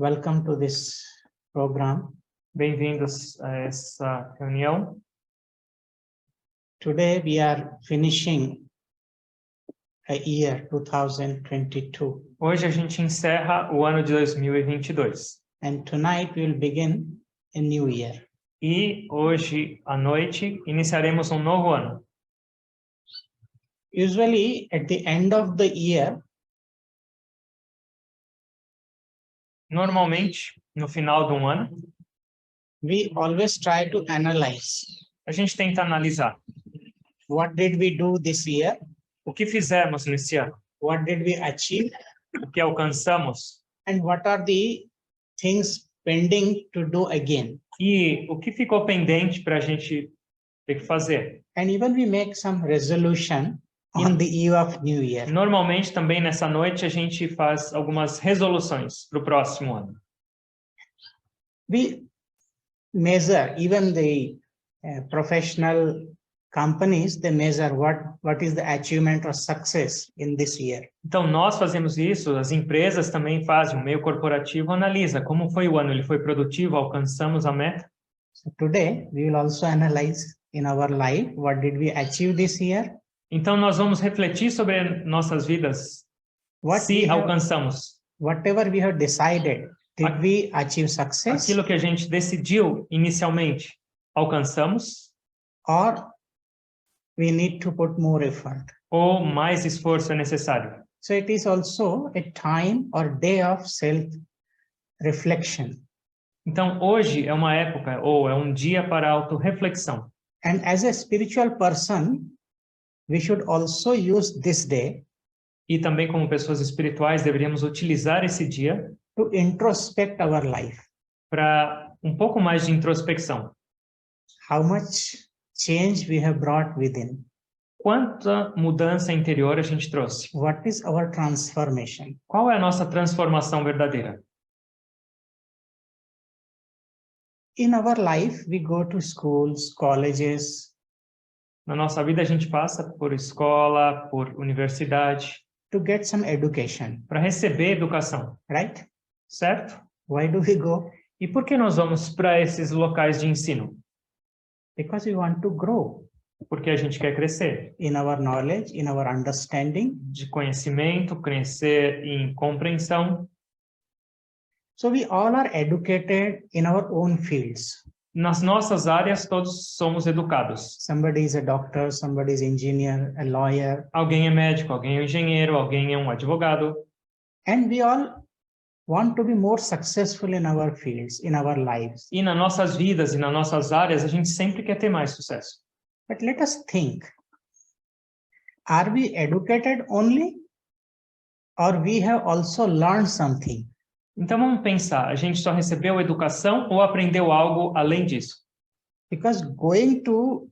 Welcome to this program. Bem-vindos a essa reunião. Today we are finishing a year 2022. Hoje a gente encerra o ano de 2022. And tonight we will begin a new year. E hoje à noite iniciaremos um novo ano. Usually at the end of the year, Normalmente, no final de um ano, we always try to analyze a gente tenta analisar what did we do this year, o que fizemos nesse ano, what did we achieve, o que alcançamos and what are the things pending to do again. e o que ficou pendente para a gente ter que fazer. And even we make some resolution in the eve of new year. Normalmente, também nessa noite, a gente faz algumas resoluções para o próximo ano. We measure, even the professional companies, they measure what is the achievement or success in this year. Então, nós fazemos isso, as empresas também fazem, o meio corporativo analisa como foi o ano, ele foi produtivo, alcançamos a meta. So today, we will also analyze in our life, what did we achieve this year? Então, nós vamos refletir sobre nossas vidas, se alcançamos. Whatever we have decided, did we achieve success? Aquilo que a gente decidiu inicialmente, alcançamos? Or we need to put more effort? Ou mais esforço é necessário? So it is also a time or day of self-reflection. Então, hoje é uma época, ou é um dia para autorreflexão. And as a spiritual person, we should also use this day E também como pessoas espirituais deveríamos utilizar esse dia to introspect our life. para um pouco mais de introspecção. How much change we have brought within? Quanta mudança interior a gente trouxe? What is our transformation? Qual é a nossa transformação verdadeira? In our life, we go to schools, colleges, Na nossa vida a gente passa por escola, por universidade, to get some education, para receber educação, right? certo? Why do we go? E por que nós vamos para esses locais de ensino? Because we want to grow Porque a gente quer crescer, in our knowledge, in our understanding. de conhecimento, crescer em compreensão. So we all are educated in our own fields. Nas nossas áreas todos somos educados. Somebody is a doctor, somebody is engineer, a lawyer, Alguém é médico, alguém é engenheiro, alguém é um advogado. and we all want to be more successful in our fields, in our lives. E nas nossas vidas e nas nossas áreas a gente sempre quer ter mais sucesso. But let us think, are we educated only, or we have also learned something? Então vamos pensar, a gente só recebeu educação ou aprendeu algo além disso? Because going to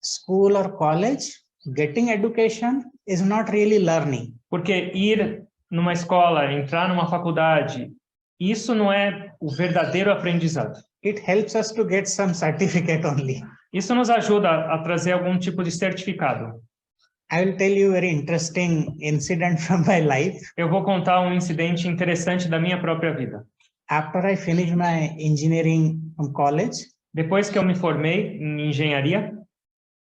school or college, getting education is not really learning. Porque ir numa escola, entrar numa faculdade, isso não é o verdadeiro aprendizado. It helps us to get some certificate only. Isso nos ajuda a trazer algum tipo de certificado. I will tell you a very interesting incident from my life. Eu vou contar um incidente interessante da minha própria vida. After I finished my engineering from college, Depois que eu me formei em engenharia,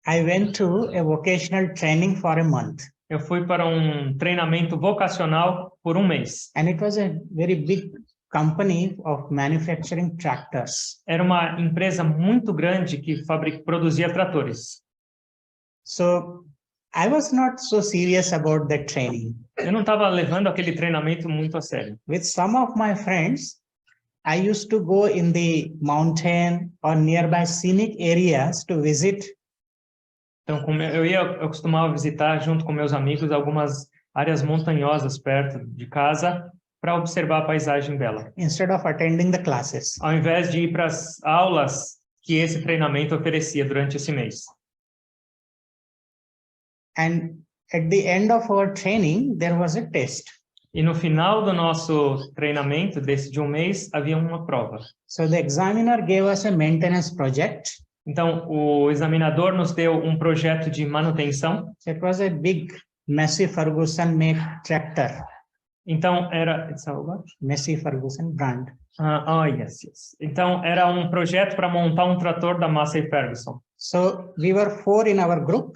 I went to a vocational training for a month. eu fui para um treinamento vocacional por um mês. And it was a very big company of manufacturing tractors. Era uma empresa muito grande que produzia tratores. So I was not so serious about that training. Eu não estava levando aquele treinamento muito a sério. With some of my friends, I used to go in the mountain or nearby scenic areas to visit. Então, eu costumava visitar junto com meus amigos algumas áreas montanhosas perto de casa para observar a paisagem dela. Instead of attending the classes. Ao invés de ir para as aulas que esse treinamento oferecia durante esse mês. And at the end of our training, there was a test. E no final do nosso treinamento, de um mês, havia uma prova. So the examiner gave us a maintenance project. Então, o examinador nos deu um projeto de manutenção. So it was a big, massive Ferguson-made tractor. Então era it's a what? Massey Ferguson brand. Yes. Então era um projeto para montar um trator da Massey Ferguson. So we were 4 in our group,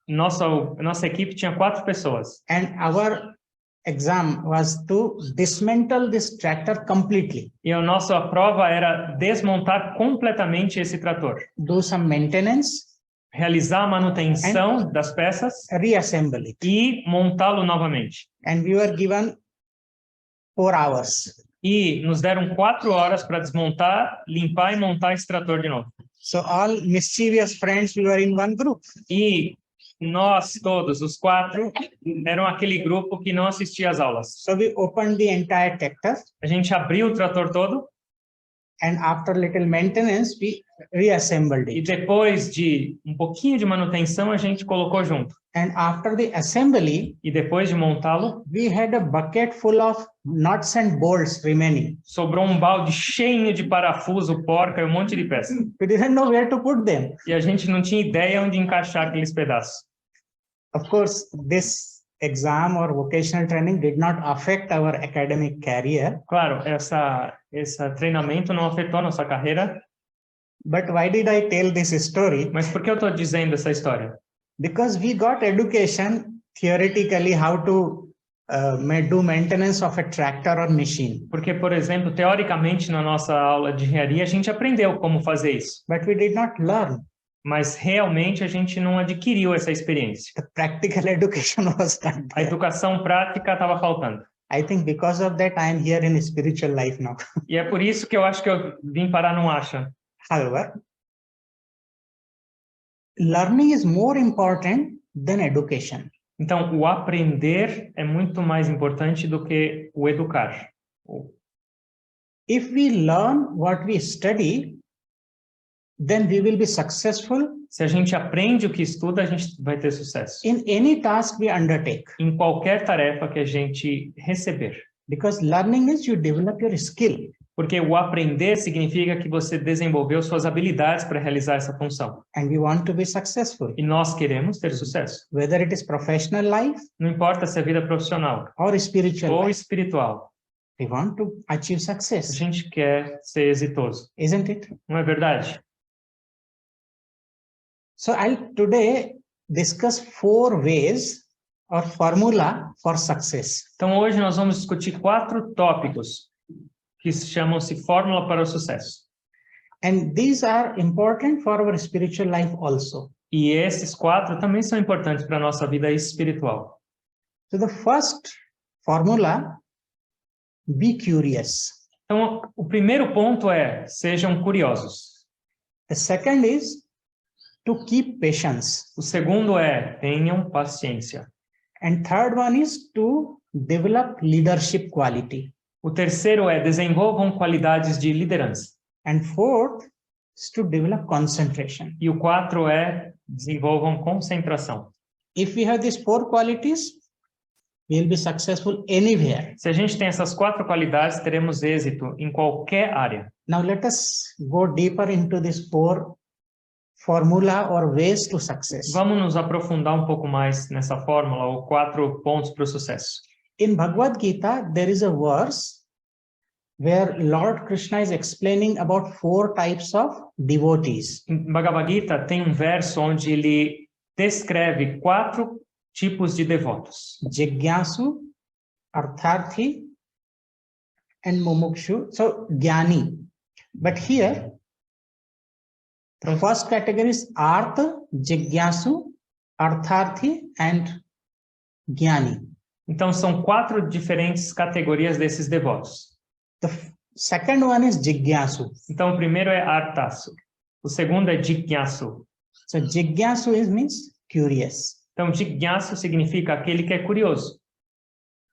Nossa equipe tinha 4 pessoas. and our exam was to dismantle this tractor completely, E a nossa prova era desmontar completamente esse trator, do some maintenance, realizar a manutenção das peças reassemble it. e montá-lo novamente. And we were given 4 hours. E nos deram 4 horas para desmontar, limpar e montar esse trator de novo. So all mischievous friends, we were in one group. E nós todos, os 4, eram aquele grupo que não assistia às aulas. So we opened the entire tractor, A gente abriu o trator todo and after little maintenance, we reassembled e it. depois de um pouquinho de manutenção, a gente colocou junto. And after the assembly, E depois de montá-lo, we had a bucket full of nuts and bolts remaining. sobrou um balde cheio de parafuso, porca e um monte de peça. We didn't know where to put them. E a gente não tinha ideia onde encaixar aqueles pedaços. Of course, this exam or vocational training did not affect our academic career. Claro, esse treinamento não afetou a nossa carreira, But why did I tell this story? mas por que eu estou dizendo essa história? Because we got education theoretically how to do maintenance of a tractor or machine. Porque, por exemplo, teoricamente, na nossa aula de engenharia, a gente aprendeu como fazer isso. But we did not learn. Mas, realmente, a gente não adquiriu essa experiência. The practical education was not A there. educação prática estava faltando. I think because of that, I am here in spiritual life now. E é por isso que eu acho que eu vim parar no Asha. However, learning is more important than education. Então, o aprender é muito mais importante do que o educar. If we learn what we study, then we will be successful Se a gente aprende o que estuda, a gente vai ter sucesso. in any task we undertake. Em qualquer tarefa que a gente receber. Because learning is you develop your skill. Porque o aprender significa que você desenvolveu suas habilidades para realizar essa função. And we want to be successful. E nós queremos ter sucesso. Whether it is professional life Não importa se é vida profissional or spiritual ou life, espiritual. we want to achieve A success, gente quer ser exitoso. isn't it? Não é verdade? So I'll today discuss 4 ways or formula for success. Então, hoje nós vamos discutir 4 tópicos que chamam-se Fórmula para o Sucesso. And these are important for our spiritual life also. E esses 4 também são importantes para a nossa vida espiritual. So the first formula, be curious. Então, o primeiro ponto é, sejam curiosos. The second is to keep patience. O segundo é, tenham paciência. And third one is to develop leadership quality. O terceiro é, desenvolvam qualidades de liderança. And fourth is to develop concentration. E o 4 é, desenvolvam concentração. If we have these 4 qualities, we will be successful anywhere. Se a gente tem essas 4 qualidades, teremos êxito em qualquer área. Now let us go deeper into these 4 formula or ways to success. Vamos nos aprofundar um pouco mais nessa fórmula, ou 4 pontos para o sucesso. In Bhagavad Gita, there is a verse where Lord Krishna is explaining about 4 types of devotees. Em Bhagavad Gita tem um verso onde ele descreve 4 tipos de devotos. Jigyasu, Artharthi, and Mumukshu. So, Jnani. But here, the first category is Artha, Jigyasu, Artharthi, and Jnani. Então, são 4 diferentes categorias desses devotos. The second one is Jigyasu. Então, o primeiro é Artasu. O segundo é Jigyasu. So, Jigyasu means curious. Então, Jigyasu significa aquele que é curioso.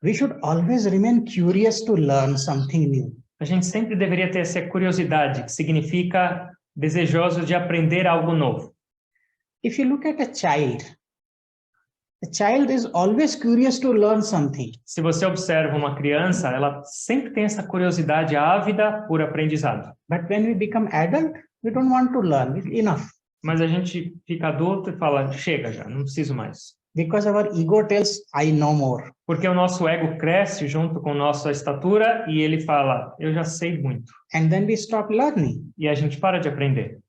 We should always remain curious to learn something new. A gente sempre deveria ter essa curiosidade, que significa desejoso de aprender algo novo. If you look at a child is always curious to learn something. Se você observa uma criança, ela sempre tem essa curiosidade ávida por aprendizado. But when we become adult, we don't want to learn. It's enough. Mas a gente fica adulto e fala, chega já, não preciso mais. Because our ego tells, I know more. Porque o nosso ego cresce junto com nossa estatura e ele fala, eu já sei muito. And then we stop learning. E a gente para de aprender.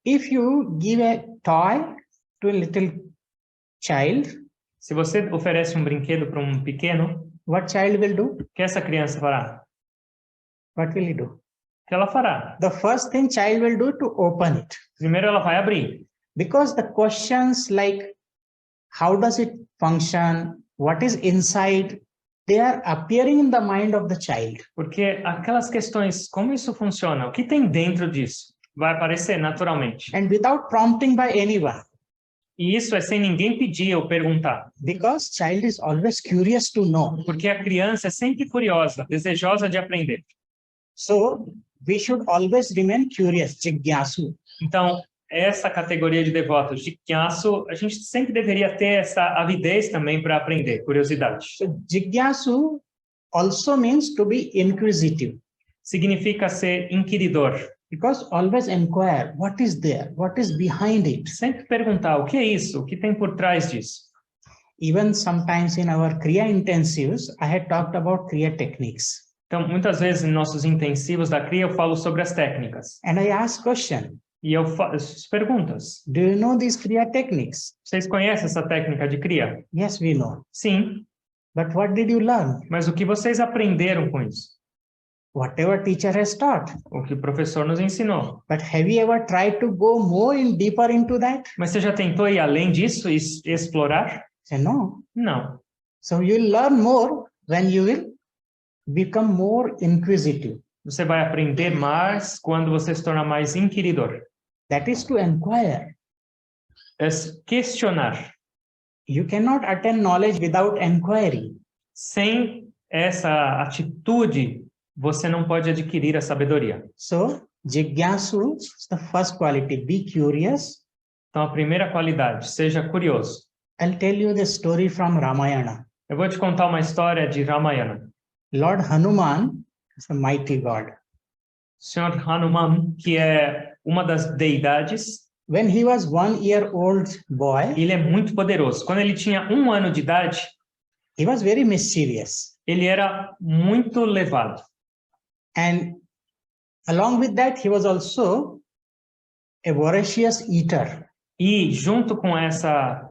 If you give a toy to a little child, Se você oferece um brinquedo para um pequeno, what child will do? o que essa criança fará? What will he do? O que ela fará? The first thing child will do to open it. Primeiro ela vai abrir. Because the questions like, how does it function? What is inside? They are appearing in the mind of the child. Porque aquelas questões, como isso funciona? O que tem dentro disso? Vai aparecer naturalmente. And without prompting by anyone. E isso é sem ninguém pedir ou perguntar. Because child is always curious to know. Porque a criança é sempre curiosa, desejosa de aprender. So we should always remain curious, jigyasu. Então, essa categoria de devotos, jigyasu, a gente sempre deveria ter essa avidez também para aprender, curiosidade. So jigyasu also means to be inquisitive. Significa ser inquiridor. Because always inquire, what is there? What is behind it? Sempre perguntar, o que é isso? O que tem por trás disso? Even sometimes in our Kriya intensives, I had talked about Kriya techniques. Então, muitas vezes em nossos intensivos da Kriya, eu falo sobre as técnicas. And I ask question. E eu faço perguntas. Do you know these Kriya techniques? Vocês conhecem essa técnica de Kriya? Yes, we know. Sim. But what did you learn? Mas o que vocês aprenderam com isso? Whatever teacher has taught. O que o professor nos ensinou. But have you ever tried to go more deeper into that? Mas você já tentou ir além disso e explorar? Say no. Não. So you will learn more when you will become more inquisitive. Você vai aprender mais quando você se torna mais inquiridor. That is to inquire. É questionar. You cannot attain knowledge without inquiry. Sem essa atitude, você não pode adquirir a sabedoria. So, jigyasu is the first quality. Be curious. Então, a primeira qualidade, seja curioso. I'll tell you the story from Ramayana. Eu vou te contar uma história de Ramayana. Lord Hanuman is a mighty God. Senhor Hanuman, que é uma das deidades, When he was 1 year old boy, ele é muito poderoso. Quando ele tinha 1 ano de idade, he was very mischievous. ele era muito levado. And along with that, he was also a voracious eater. E junto com essa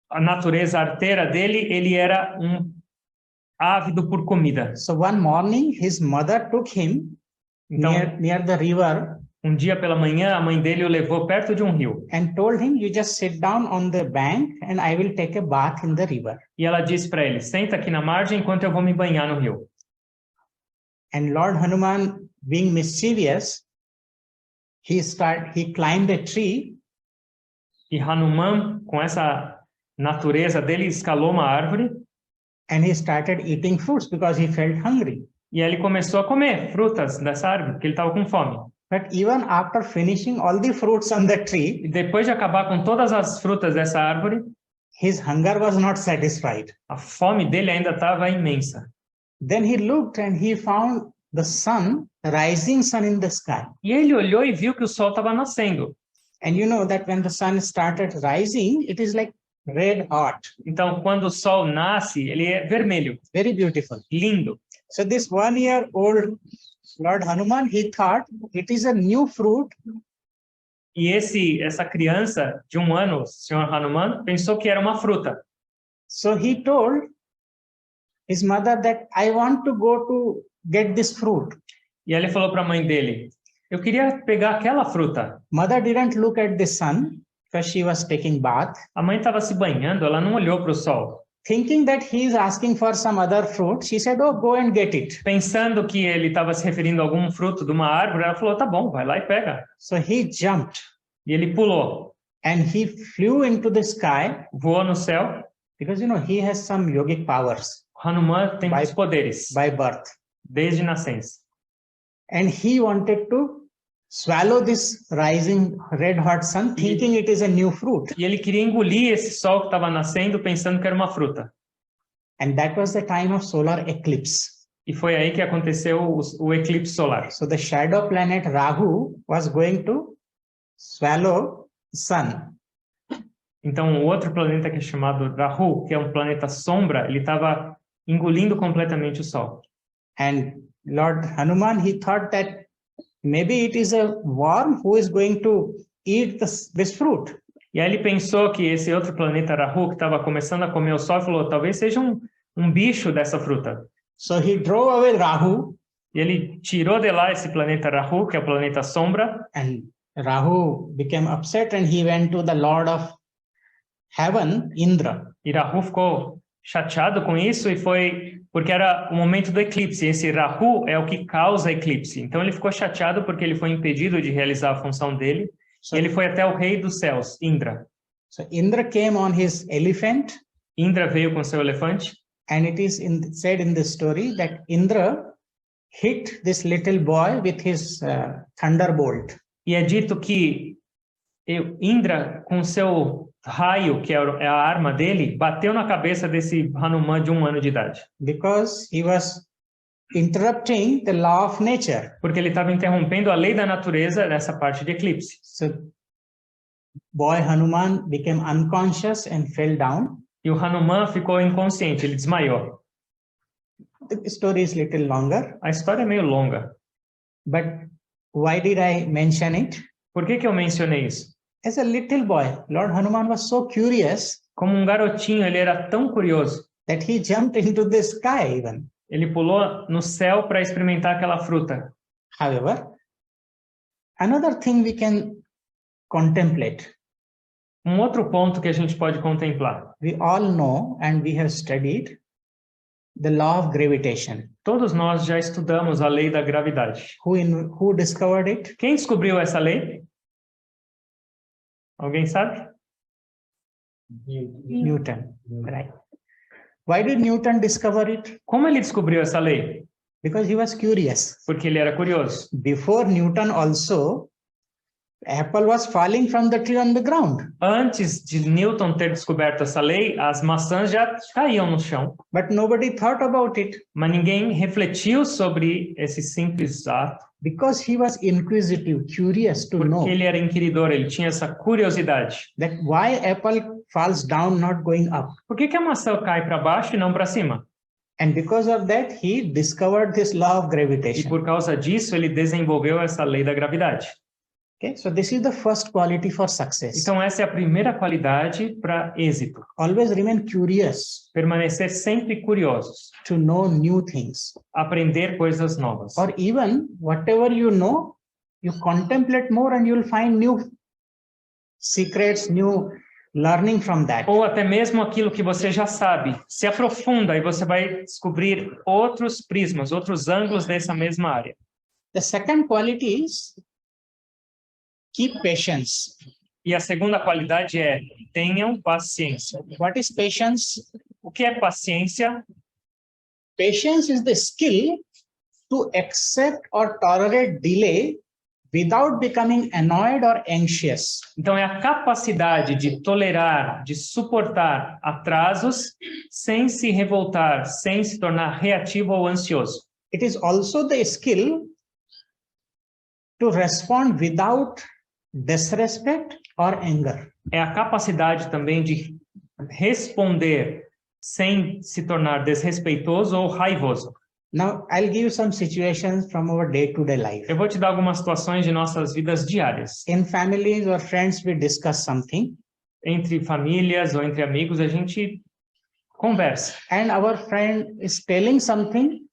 a natureza arteira dele, ele era ávido por comida. So one morning, his mother took him Então, near the river um dia pela manhã, a mãe dele o levou perto de um rio. and told him, you just sit down on the bank and I will take a bath in the river. E ela disse para ele, senta aqui na margem enquanto eu vou me banhar no rio. And Lord Hanuman, being mischievous, he climbed a tree. E Hanuman, com essa natureza dele, escalou uma árvore. And he started eating fruits because he felt hungry. E ele começou a comer frutas dessa árvore, porque ele estava com fome. But even after finishing all the fruits on the tree, E depois de acabar com todas as frutas dessa árvore, his hunger was not satisfied. a fome dele ainda estava imensa. Then he looked and he found the sun, rising sun in the sky. E ele olhou e viu que o sol estava nascendo. And you know that when the sun started rising, it is like red hot. Então, quando o sol nasce, ele é vermelho, Very beautiful. lindo. So this 1 year old Lord Hanuman, he thought it is a new fruit. E essa criança de 1 ano, o Sr. Hanuman, pensou que era uma fruta. So he told his mother that I want to go to get this fruit. E ele falou para a mãe dele, eu queria pegar aquela fruta. Mother didn't look at the sun because she was taking bath. A mãe estava se banhando, ela não olhou para o sol. Thinking that he is asking for some other fruit, she said, oh, go and get it. Pensando que ele estava se referindo a algum fruto de uma árvore, ela falou, tá bom, vai lá e pega. So he jumped E ele pulou, and he flew into the sky voou no céu. because, he has some yogic powers Hanuman tem muitos poderes, by birth. desde nascença. And he wanted to swallow this rising red hot sun, thinking it is a new fruit. E ele queria engolir esse sol que estava nascendo, pensando que era uma fruta. And that was the time of solar eclipse. E foi aí que aconteceu o eclipse solar. So the shadow planet Rahu was going to swallow sun. Então, o outro planeta que é chamado Rahu, que é um planeta sombra, ele estava engolindo completamente o Sol. And Lord Hanuman, he thought that maybe it is a worm who is going to eat this fruit. E aí ele pensou que esse outro planeta Rahu, que estava começando a comer o Sol, falou, talvez seja um bicho dessa fruta. So he drove away Rahu. E ele tirou de lá esse planeta Rahu, que é o planeta sombra. And Rahu became upset and he went to the Lord of Heaven, Indra. E Rahu ficou chateado com isso e foi porque era o momento do eclipse. Esse Rahu é o que causa eclipse. Então ele ficou chateado porque ele foi impedido de realizar a função dele. So, e ele foi até o rei dos céus, Indra. So Indra came on his elephant. Indra veio com seu elefante. And it is said in the story that Indra hit this little boy with his thunderbolt. E é dito que Indra, com seu raio, que é a arma dele, bateu na cabeça desse Hanuman de 1 ano de idade. Because he was interrupting the law of nature. Porque ele estava interrompendo a lei da natureza nessa parte de eclipse. So boy Hanuman became unconscious and fell down. E o Hanuman ficou inconsciente, ele desmaiou. The story is little longer. A história é meio longa. But why did I mention it? Por que eu mencionei isso? As a little boy, Lord Hanuman was so curious. Como um garotinho, ele era tão curioso. That he jumped into the sky even. Ele pulou no céu para experimentar aquela fruta. However, another thing we can contemplate. Outro ponto que a gente pode contemplar. We all know and we have studied the law of gravitation. Todos nós já estudamos a lei da gravidade. Who discovered it? Quem descobriu essa lei? Alguém sabe? Newton. Right. Why did Newton discover it? Como ele descobriu essa lei? Because he was curious. Porque ele era curioso. Before Newton also, apple was falling from the tree on the ground. Antes de Newton ter descoberto essa lei, as maçãs já caíam no chão. But nobody thought about it. Mas ninguém refletiu sobre esse simples ato. Because he was inquisitive, curious to know. Porque ele era inquiridor, ele tinha essa curiosidade. That why apple falls down, not going up. Por que a maçã cai para baixo e não para cima? And because of that, he discovered this law of E gravitation. por causa disso, ele desenvolveu essa lei da gravidade. Okay, so this is the first quality for success. Então essa é a primeira qualidade para êxito. Always remain curious. Permanecer sempre curiosos. To know new things. Aprender coisas novas. Or even whatever you know, you contemplate more and you'll find new secrets, new learning from that. Ou até mesmo aquilo que você já sabe. Se aprofunda e você vai descobrir outros prismas, outros ângulos dessa mesma área. The second quality is keep patience. E a segunda qualidade é tenham paciência. What is patience? O que é paciência? Patience is the skill to accept or tolerate delay without becoming annoyed or anxious. Então é a capacidade de tolerar, de suportar atrasos sem se revoltar, sem se tornar reativo ou ansioso. It is also the skill to respond without disrespect or anger. É a capacidade também de responder sem se tornar desrespeitoso ou raivoso. Now, I'll give you some situations from our day-to-day life. Eu vou te dar algumas situações de nossas vidas diárias. In families or friends, we discuss something. Entre famílias ou entre amigos, a gente conversa. And our friend is telling something.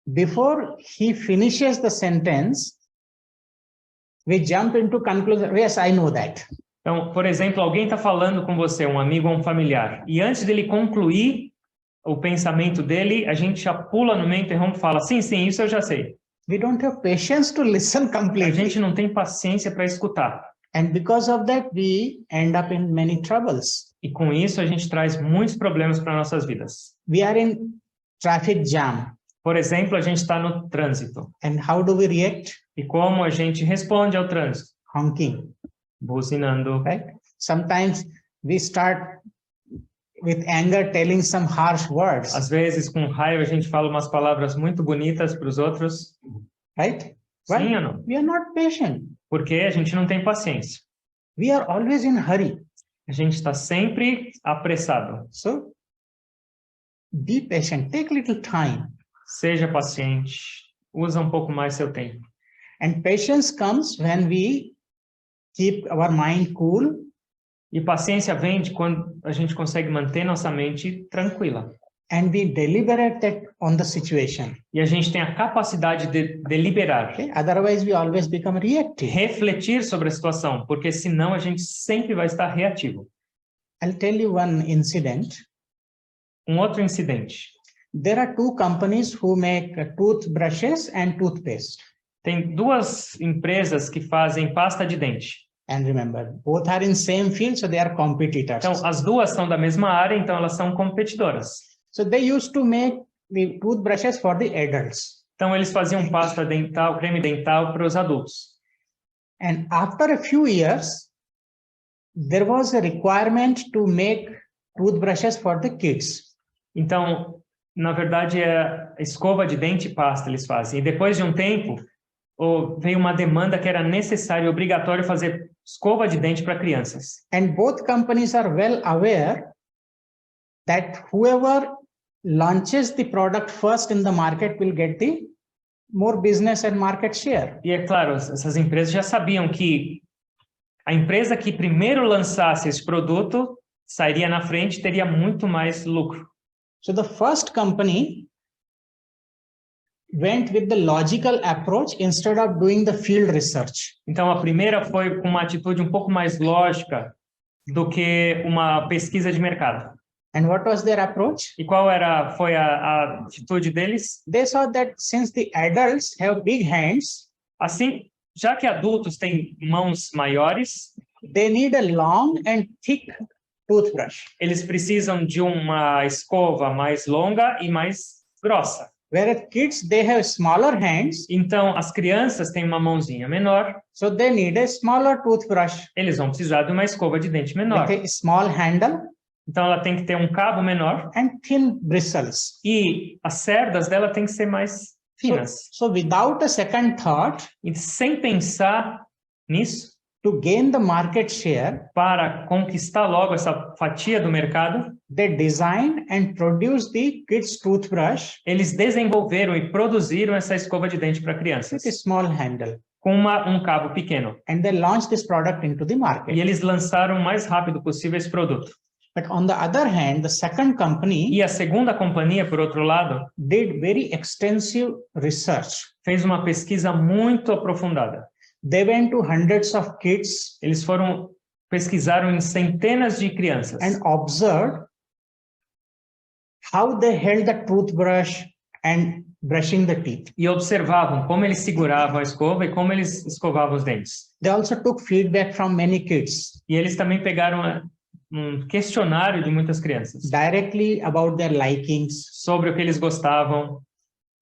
Before he finishes the sentence, we jump into conclusion. Yes, I know that. Então, por exemplo, alguém está falando com você, um amigo ou um familiar, e antes dele concluir o pensamento dele, a gente já pula no meio, interrompe e fala, sim, isso eu já sei. We don't have patience to listen completely. A gente não tem paciência para escutar. And because of that, we end up in many troubles. E com isso, a gente traz muitos problemas para nossas vidas. We are in traffic jam. Por exemplo, a gente está no trânsito. And how do we react? E como a gente responde ao trânsito? Honking. Buzinando. Right? Sometimes we start with anger telling some harsh words. Às vezes, com raiva, a gente fala umas palavras muito bonitas para os outros. Right? Sim ou não? We are not patient. Porque a gente não tem paciência. We are always in hurry. A A gente está sempre apressado. So be patient, take little time. Seja paciente. Usa um pouco mais seu tempo. And patience comes when we keep our mind cool. E paciência vem de quando a gente consegue manter nossa mente tranquila. And we deliberate on the situation. E a gente tem a capacidade de deliberar. Okay? Otherwise, we always become reactive. Refletir sobre a situação, porque senão a gente sempre vai estar reativo. I'll tell you one incident. Um outro incidente. There are two companies who make toothbrushes and toothpaste. Tem duas empresas que fazem pasta de dente. And remember, both are in same field, so they are competitors. Então, as duas são da mesma área, então elas são competidoras. So they used to make the toothbrushes for the adults. Então, eles faziam pasta dental, creme dental para os adultos. And after a few years, there was a requirement to make toothbrushes for the kids. Então, na verdade, é escova de dente e pasta eles fazem. E depois de um tempo, veio uma demanda que era necessário, obrigatório fazer escova de dente para crianças. And both companies are well aware that whoever launches the product first in the market will get the more business and market share. E é claro, essas empresas já sabiam que a empresa que primeiro lançasse esse produto sairia na frente e teria muito mais lucro. So the first company went with the logical approach instead of doing the field research. Então, a primeira foi com uma atitude um pouco mais lógica do que uma pesquisa de mercado. And what was their approach? E foi a atitude deles? They saw that since the adults have big hands, Assim, já que adultos têm mãos maiores, they need a long and thick toothbrush. eles precisam de uma escova mais longa e mais grossa. Whereas kids, they have smaller hands, Então, as crianças têm uma mãozinha menor, so they need a smaller toothbrush eles vão precisar de uma escova de dente menor. with a small handle Então, ela tem que ter um cabo menor and thin bristles. e as cerdas dela tem que ser mais finas. So without a second thought, E sem pensar nisso, to gain the market share, para conquistar logo essa fatia do mercado, they design and produce the kids toothbrush eles desenvolveram e produziram essa escova de dente para crianças, with a small handle. com um cabo pequeno. And they launch this product into the E market. eles lançaram o mais rápido possível esse produto. But on the other hand, the second company E a segunda companhia, por outro lado, did very extensive research. fez uma pesquisa muito aprofundada. They went to hundreds of kids Eles pesquisaram em centenas de crianças and observed how they held the toothbrush and brushing the teeth. e observavam como eles seguravam a escova e como eles escovavam os dentes. They also took feedback from many kids E eles também pegaram um questionário de muitas crianças directly about their likings. sobre o que eles gostavam.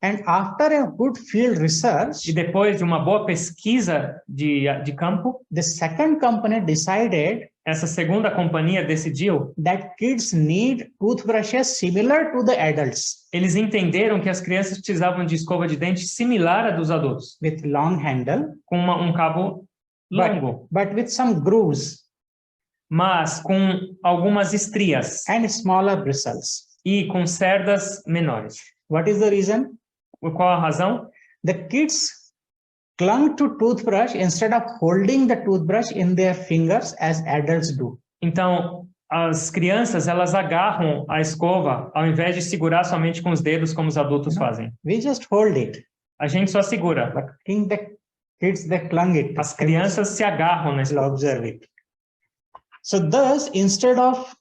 And after a good field research, E depois de uma boa pesquisa de campo, the second company decided essa segunda companhia decidiu, that kids need toothbrushes similar to the adults, eles entenderam que as crianças precisavam de escova de dente similar à dos adultos, with long handle, com um cabo longo, but with some grooves mas com algumas estrias and smaller bristles. e com cerdas menores. What is the reason? Qual a razão? The kids clung to toothbrush instead of holding the toothbrush in their fingers as adults do. Então, as crianças, elas agarram a escova ao invés de segurar somente com os dedos como os adultos fazem. We just hold it. A gente só segura. But the kids, they clung it. As crianças se agarram na escova. Observe it. So thus, instead of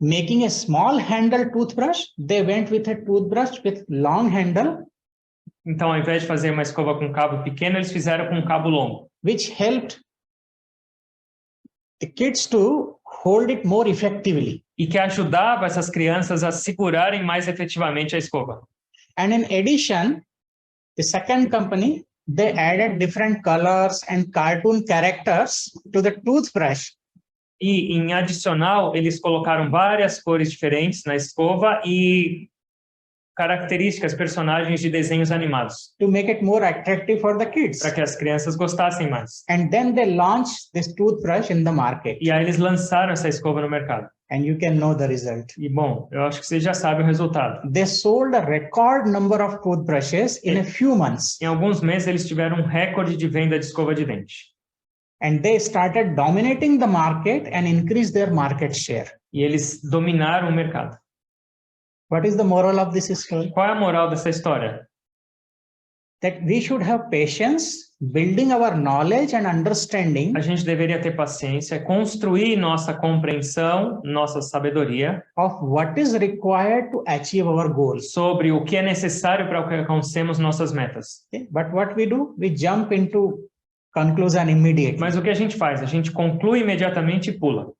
making a small handle toothbrush, they went with a toothbrush with long handle, Então, ao invés de fazer uma escova com cabo pequeno, eles fizeram com um cabo longo, which helped the kids to hold it more effectively. e que ajudava essas crianças a segurarem mais efetivamente a escova. And in addition, the second company, they added different colors and cartoon characters to the toothbrush. E, em adicional, eles colocaram várias cores diferentes na escova e características, personagens de desenhos animados, to make it more attractive for the kids. para que as crianças gostassem mais. And then they launched this toothbrush in the market. E aí eles lançaram essa escova no mercado. And you can know the result. E bom, eu acho que você já sabe o resultado. They sold a record number of toothbrushes in a few months. Em alguns meses eles tiveram um recorde de venda de escova de dente. And they started dominating the market and increased their market share. E eles dominaram o mercado. What is the moral of this story? Qual é a moral dessa história? That we should have patience, building our knowledge and understanding A gente deveria ter paciência, construir nossa compreensão, nossa sabedoria of what is required to achieve our goals. sobre o que é necessário para que alcancemos nossas metas. Okay? But what we do, we jump into conclusion immediately. Mas o que a gente faz? A gente conclui imediatamente e pula.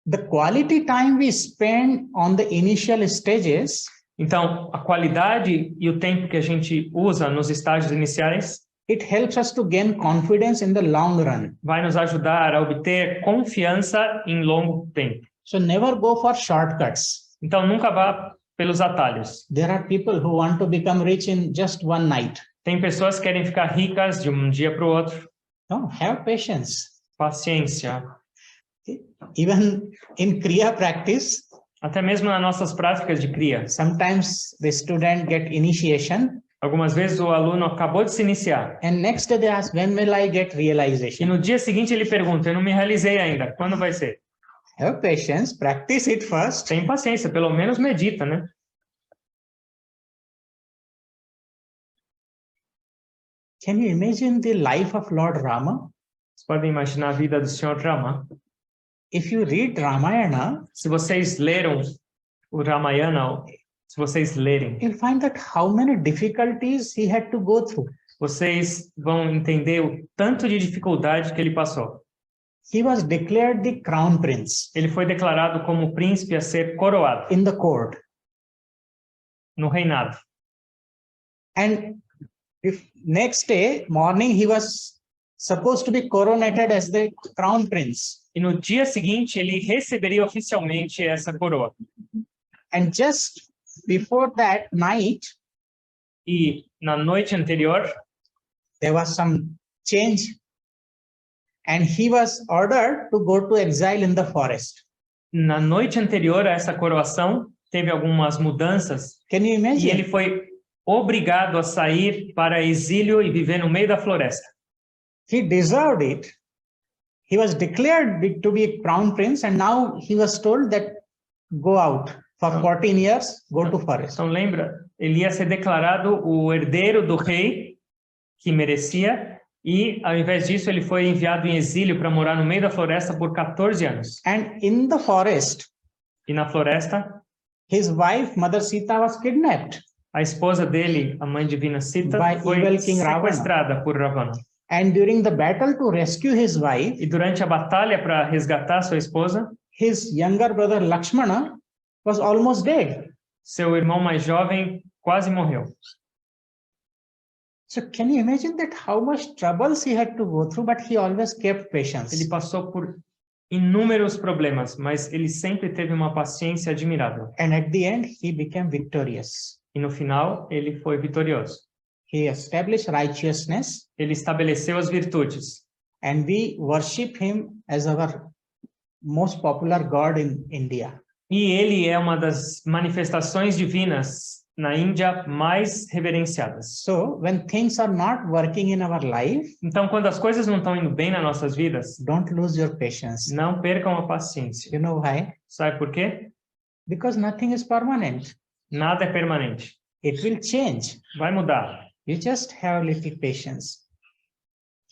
The quality time we spend on the initial stages, Então, a qualidade e o tempo que a gente usa nos estágios iniciais it helps us to gain confidence in the long run. vai nos ajudar a obter confiança em longo tempo. So never go for shortcuts. Então, nunca vá pelos atalhos. There are people who want to become rich in just one night. Tem pessoas que querem ficar ricas de um dia para o outro. No, have patience. Paciência. Even in Kriya practice, Até mesmo nas nossas práticas de Kriya. sometimes the student get initiation Algumas vezes o aluno acabou de se iniciar. and next day they ask, when will I get E realization? no dia seguinte ele pergunta, eu não me realizei ainda, quando vai ser? Have patience, practice it first. Tem paciência, pelo menos medita, né? Can you imagine the life of Lord Rama? Vocês podem imaginar a vida do Senhor Rama. If you read Ramayana, Se vocês leram o Ramayana, se vocês lerem, you'll find that how many difficulties he had to go through. vocês vão entender o tanto de dificuldade que ele passou. He was declared the crown prince Ele foi declarado como príncipe a ser coroado in the court. no reinado. And if next day morning he was supposed to be coronated as the crown prince. E no dia seguinte ele receberia oficialmente essa coroa. And just before that night, E na noite anterior, there was some change. And he was ordered to go to exile in the forest. na noite anterior a essa coroação, teve algumas mudanças Can you e imagine? ele foi obrigado a sair para exílio e viver no meio da floresta. He deserved it. He was declared to be crown prince, and now he was told that go out for 14 years, go to forest. Então lembra, ele ia ser declarado o herdeiro do rei que merecia e ao invés disso ele foi enviado em exílio para morar no meio da floresta por 14 anos. And in the forest, E na floresta, his wife, Mother Sita, was kidnapped. a esposa dele, a mãe divina Sita, By foi evil King Ravana. sequestrada por Ravana. And during the battle to rescue his wife, E durante a batalha para resgatar sua esposa, his younger brother Lakshmana was almost dead. seu irmão mais jovem quase morreu. So can you imagine that how much troubles he had to go through, but he always kept patience. Ele passou por inúmeros problemas, mas ele sempre teve uma paciência admirável. And at the end, he became victorious. E no final, ele foi vitorioso. He established righteousness, Ele estabeleceu as virtudes. and we worship him as our most popular god in India. E ele é uma das manifestações divinas na Índia mais reverenciadas. So when things are not working in our life, Então, quando as coisas não estão indo bem nas nossas vidas, don't lose your patience. não percam a paciência. You know why? Sabe por quê? Because nothing is permanent. Nada é permanente. It will change. Vai mudar. You just have a little patience.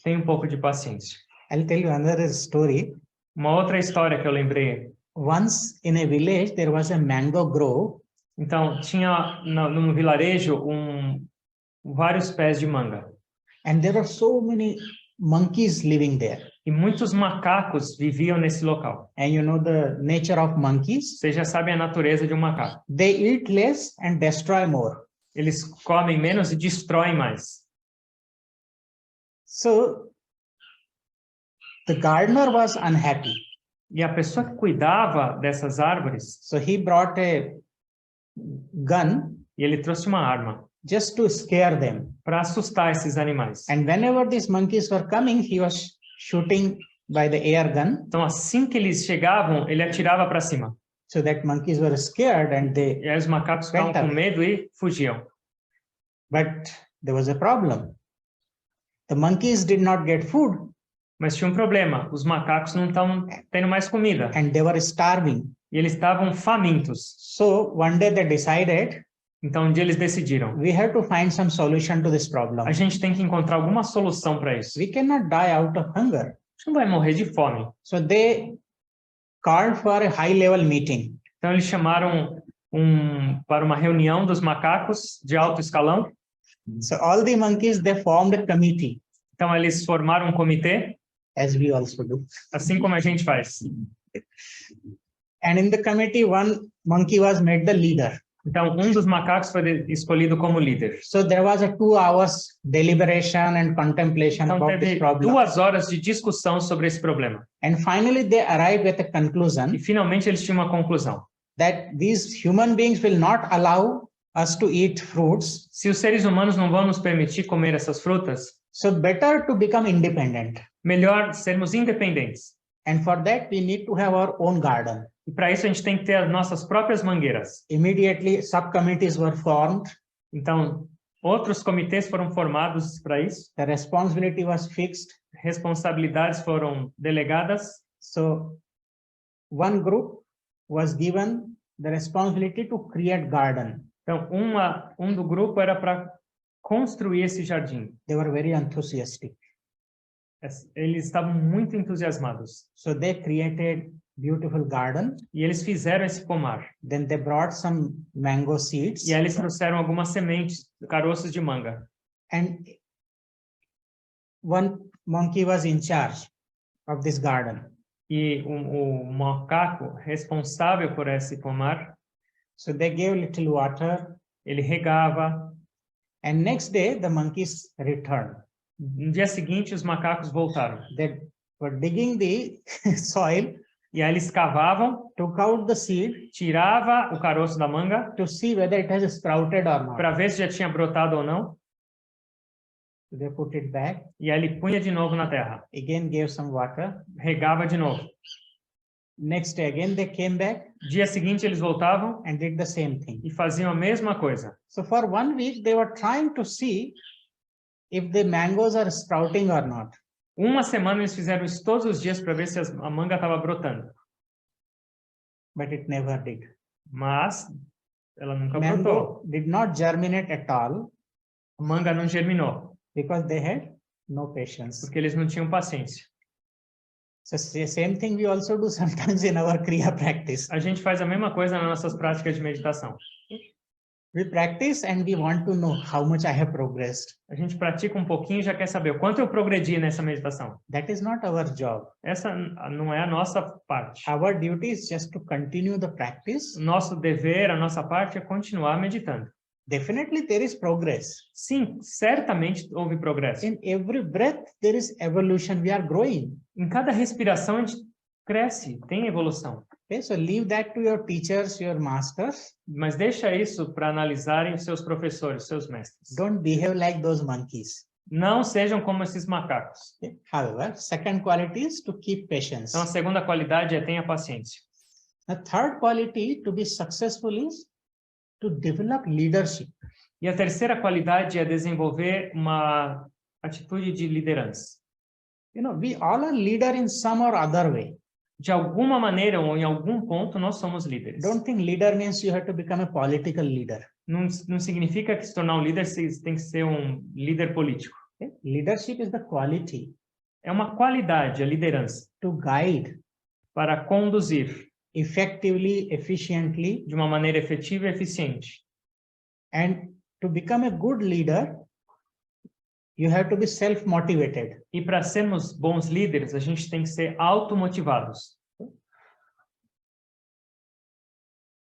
Tenha um pouco de paciência. I'll tell you another story. Uma outra história que eu lembrei. Once in a village, there was a mango grove, Então, tinha num vilarejo vários pés de manga. and there were so many monkeys living there. E muitos macacos viviam nesse local. And you know the nature of monkeys. Vocês já sabem a natureza de um macaco. They eat less and destroy more. Eles comem menos e destroem mais. So the gardener was unhappy. E a pessoa que cuidava dessas árvores, So he brought a gun E ele trouxe uma arma just to scare them. para assustar esses animais. And whenever these monkeys were coming, he was shooting by the air gun, Então, assim que eles chegavam, ele atirava para cima. so that monkeys were scared and E they, aí os macacos ficavam com medo e fugiam. but there was a problem. The monkeys did not get food Mas tinha um problema, os macacos não estavam tendo mais comida. and they were starving. E eles estavam famintos. So one day they decided, Então, um dia eles decidiram, we have to find some solution to this problem. a gente tem que encontrar alguma solução para isso. We cannot die out of hunger. A gente não vai morrer de fome. So they called for a high-level meeting. Então, eles chamaram para uma reunião dos macacos de alto escalão. So all the monkeys, they formed a committee, Então, eles formaram um comitê, as we also do. assim como a gente faz. And in the committee, one monkey was made the leader. Então, um dos macacos foi escolhido como líder. So there was a 2 hours deliberation and contemplation Então, about this teve problem. 2 horas de discussão sobre esse problema. And finally, they arrived at a conclusion E, finalmente, eles tinham uma conclusão. that these human beings will not allow us to eat fruits. Se os seres humanos não vão nos permitir comer essas frutas, So better to become independent. melhor sermos independentes. And for that, we need to have our own garden. E para isso a gente tem que ter as nossas próprias mangueiras. Immediately, subcommittees were formed. Então, outros comitês foram formados para isso. The responsibility was fixed. Responsabilidades foram delegadas. So one group was given the responsibility to create garden. Então, do grupo era para construir esse jardim. They were very enthusiastic. Eles estavam muito entusiasmados. So they created beautiful garden. E eles fizeram esse pomar. Then they brought some mango seeds. E aí eles trouxeram algumas sementes, caroços de manga. And one monkey was in charge of this garden. E o macaco responsável por esse pomar, So they gave little water. ele regava. And next day, the monkeys returned. No dia seguinte, os macacos voltaram. They were digging the soil, E aí eles cavavam, took out the seed tirava o caroço da manga to see whether it has sprouted or not. para ver se já tinha brotado ou não. They put it back, E aí ele punha de novo na terra. again gave some water. Regava de novo. Next day, again they came back Dia seguinte, eles voltavam and did the same thing. e faziam a mesma coisa. So for 1 week, they were trying to see if the mangoes are sprouting or not. Uma semana eles fizeram isso todos os dias para ver se a manga estava brotando. But it never did. Mas ela nunca brotou. Mango did not germinate at all A manga não germinou, because they had no patience. porque eles não tinham paciência. So same thing we also do sometimes in our Kriya practice. A gente faz a mesma coisa nas nossas práticas de meditação. We practice and we want to know how much I have progressed. A gente pratica um pouquinho e já quer saber o quanto eu progredi nessa meditação. That is not our job. Essa não é a nossa parte. Our duty is just to continue the practice. Nosso dever, a nossa parte é continuar meditando. Definitely there is progress. Sim, certamente houve progresso. In every breath, there is evolution. We are growing. Em cada respiração a gente cresce, tem evolução. Okay, so leave that to your teachers, your masters. Mas deixa isso para analisarem os seus professores, seus mestres. Don't behave like those monkeys. Não sejam como esses macacos. Okay. However, second quality is to keep patience. Então, a segunda qualidade é tenha paciência. The third quality to be successful is to develop leadership. E a terceira qualidade é desenvolver uma atitude de liderança. You know, we all are leader in some or other way. De alguma maneira ou em algum ponto, nós somos líderes. Don't think leader means you have to become a political leader. Não significa que se tornar um líder tem que ser um líder político. Okay? Leadership is the quality É uma qualidade, a liderança, to guide para conduzir effectively, efficiently, de uma maneira efetiva e eficiente. and to become a good leader, you have to be self-motivated. E para sermos bons líderes, a gente tem que ser automotivados.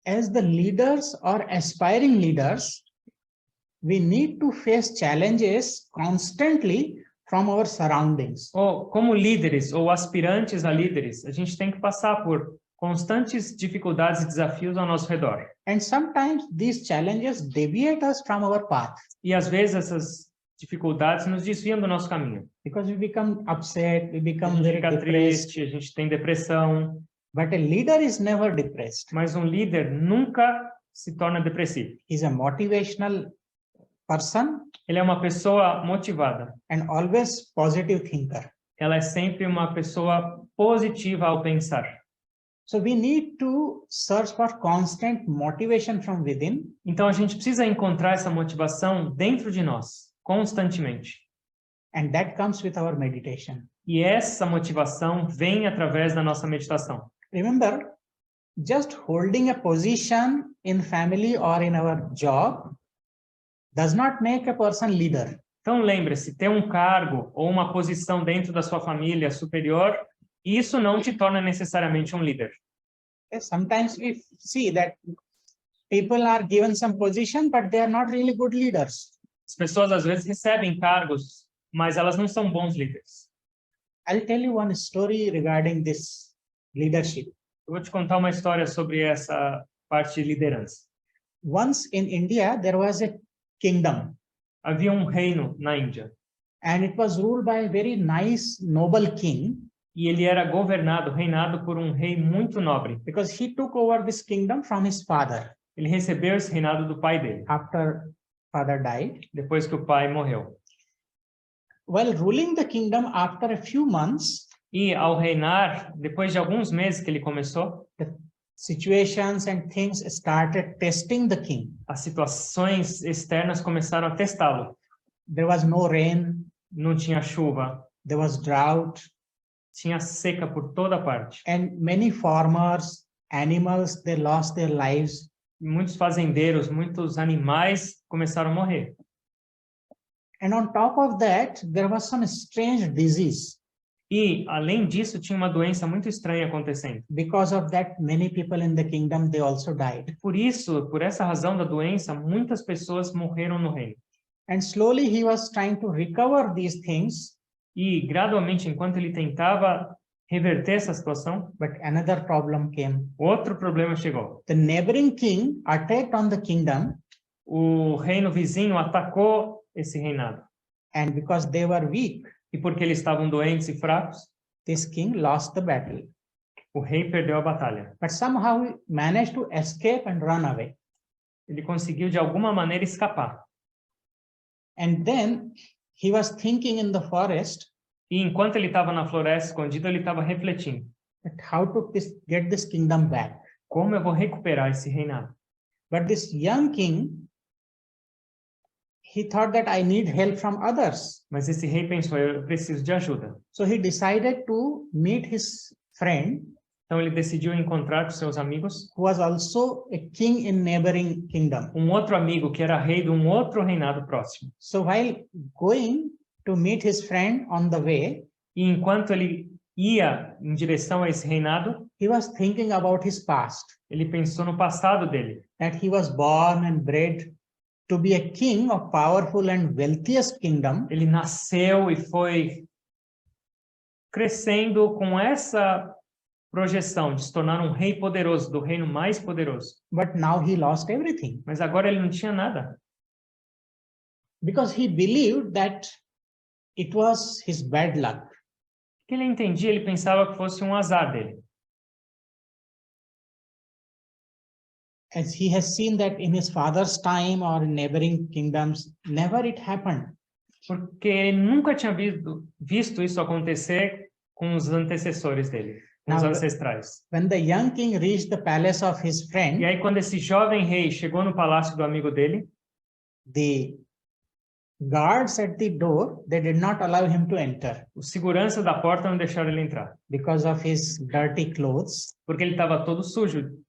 As the leaders or aspiring leaders, we need to face challenges constantly from our surroundings. Ou como líderes ou aspirantes a líderes, a gente tem que passar por constantes dificuldades e desafios ao nosso redor. And sometimes these challenges deviate us from our path E às vezes essas dificuldades nos desviam do nosso caminho. because we become upset, we A become gente very fica depressed. triste, a gente tem depressão, But a leader is never depressed. mas um líder nunca se torna depressivo. He's a motivational person Ele é uma pessoa motivada. and always positive thinker. Ela é sempre uma pessoa positiva ao pensar. So we need to search for constant motivation from within, Então a gente precisa encontrar essa motivação dentro de nós, constantemente. and that comes with our meditation. E essa motivação vem através da nossa meditação. Remember, just holding a position in family or in our job does not make a person leader. Então lembre-se, ter um cargo ou uma posição dentro da sua família superior, isso não te torna necessariamente um líder. Sometimes we see that people are given some position, but they are not really good leaders. As pessoas às vezes recebem cargos, mas elas não são bons líderes. I'll tell you one story regarding this leadership. Eu vou te contar uma história sobre essa parte de liderança. Once in India, there was a kingdom, Havia um reino na Índia, and it was ruled by a very nice, noble king, e ele era governado, reinado por um rei muito nobre. because he took over this kingdom from his father Ele recebeu esse reinado do pai dele, after father died. depois que o pai morreu. While ruling the kingdom, after a few months, E ao reinar, depois de alguns meses que ele começou, situations and things started testing the king. as situações externas começaram a testá-lo. There was no rain, Não tinha chuva, there was drought, tinha seca por toda parte. and many farmers, animals, they lost their lives. Muitos fazendeiros, muitos animais começaram a morrer. And on top of that, there was some strange disease. E, além disso, tinha uma doença muito estranha acontecendo. Because of that, many people in the kingdom, they also died. Por isso, por essa razão da doença, muitas pessoas morreram no reino. And slowly he was trying to recover these things, E, gradualmente, enquanto ele tentava reverter essa situação, but another problem came. outro problema chegou. The neighboring king attacked on the kingdom, O reino vizinho atacou esse reinado. and because they were weak, E porque eles estavam doentes e fracos, this king lost the battle. o rei perdeu a batalha. But somehow he managed to escape and run away. Ele conseguiu, de alguma maneira, escapar. And then he was thinking in the forest E enquanto ele estava na floresta escondido, ele estava refletindo. that how to get this kingdom back. Como eu vou recuperar esse reinado? But this young king, he thought that I need help from others. Mas esse rei pensou, eu preciso de ajuda. So he decided to meet his friend, Então ele decidiu encontrar com seus amigos who was also a king in neighboring kingdom. um outro amigo que era rei de um outro reinado próximo. So while going to meet his friend on the way, E enquanto ele ia em direção a esse reinado, he was thinking about his past, ele pensou no passado dele, that he was born and bred to be a king of powerful and wealthiest kingdom, ele nasceu e foi crescendo com essa projeção de se tornar um rei poderoso, do reino mais poderoso. but now he lost everything Mas agora ele não tinha nada, because he believed that it was his bad luck. porque ele entendia, ele pensava que fosse um azar dele. As he has seen that in his father's time or in neighboring kingdoms, never it happened. Porque ele nunca tinha visto isso acontecer com os antecessores dele, com os Now, ancestrais. when the young king reached the palace of his friend, E aí, quando esse jovem rei chegou no palácio do amigo dele, the guards at the door, they did not allow him to enter os seguranças da porta não deixaram ele entrar, because of his dirty clothes. porque ele estava todo sujo.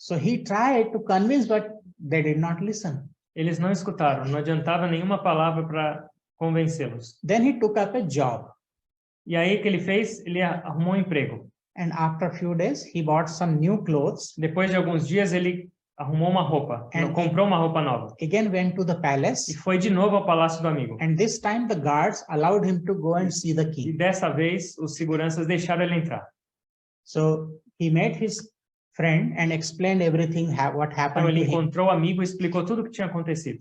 So he tried to convince, but they did not listen. Eles não escutaram, não adiantava nenhuma palavra para convencê-los. Then he took up a job, E aí, o que ele fez? Ele arrumou um emprego. and after a few days, he bought some new clothes, Depois de alguns dias, ele arrumou uma roupa, comprou uma roupa nova. again went to the E palace, foi de novo ao palácio do amigo. and this time the guards allowed him to go and see the E king. dessa vez, os seguranças deixaram ele entrar. So he met his friend and explained everything what Então happened ele to him. encontrou o amigo e explicou tudo o que tinha acontecido.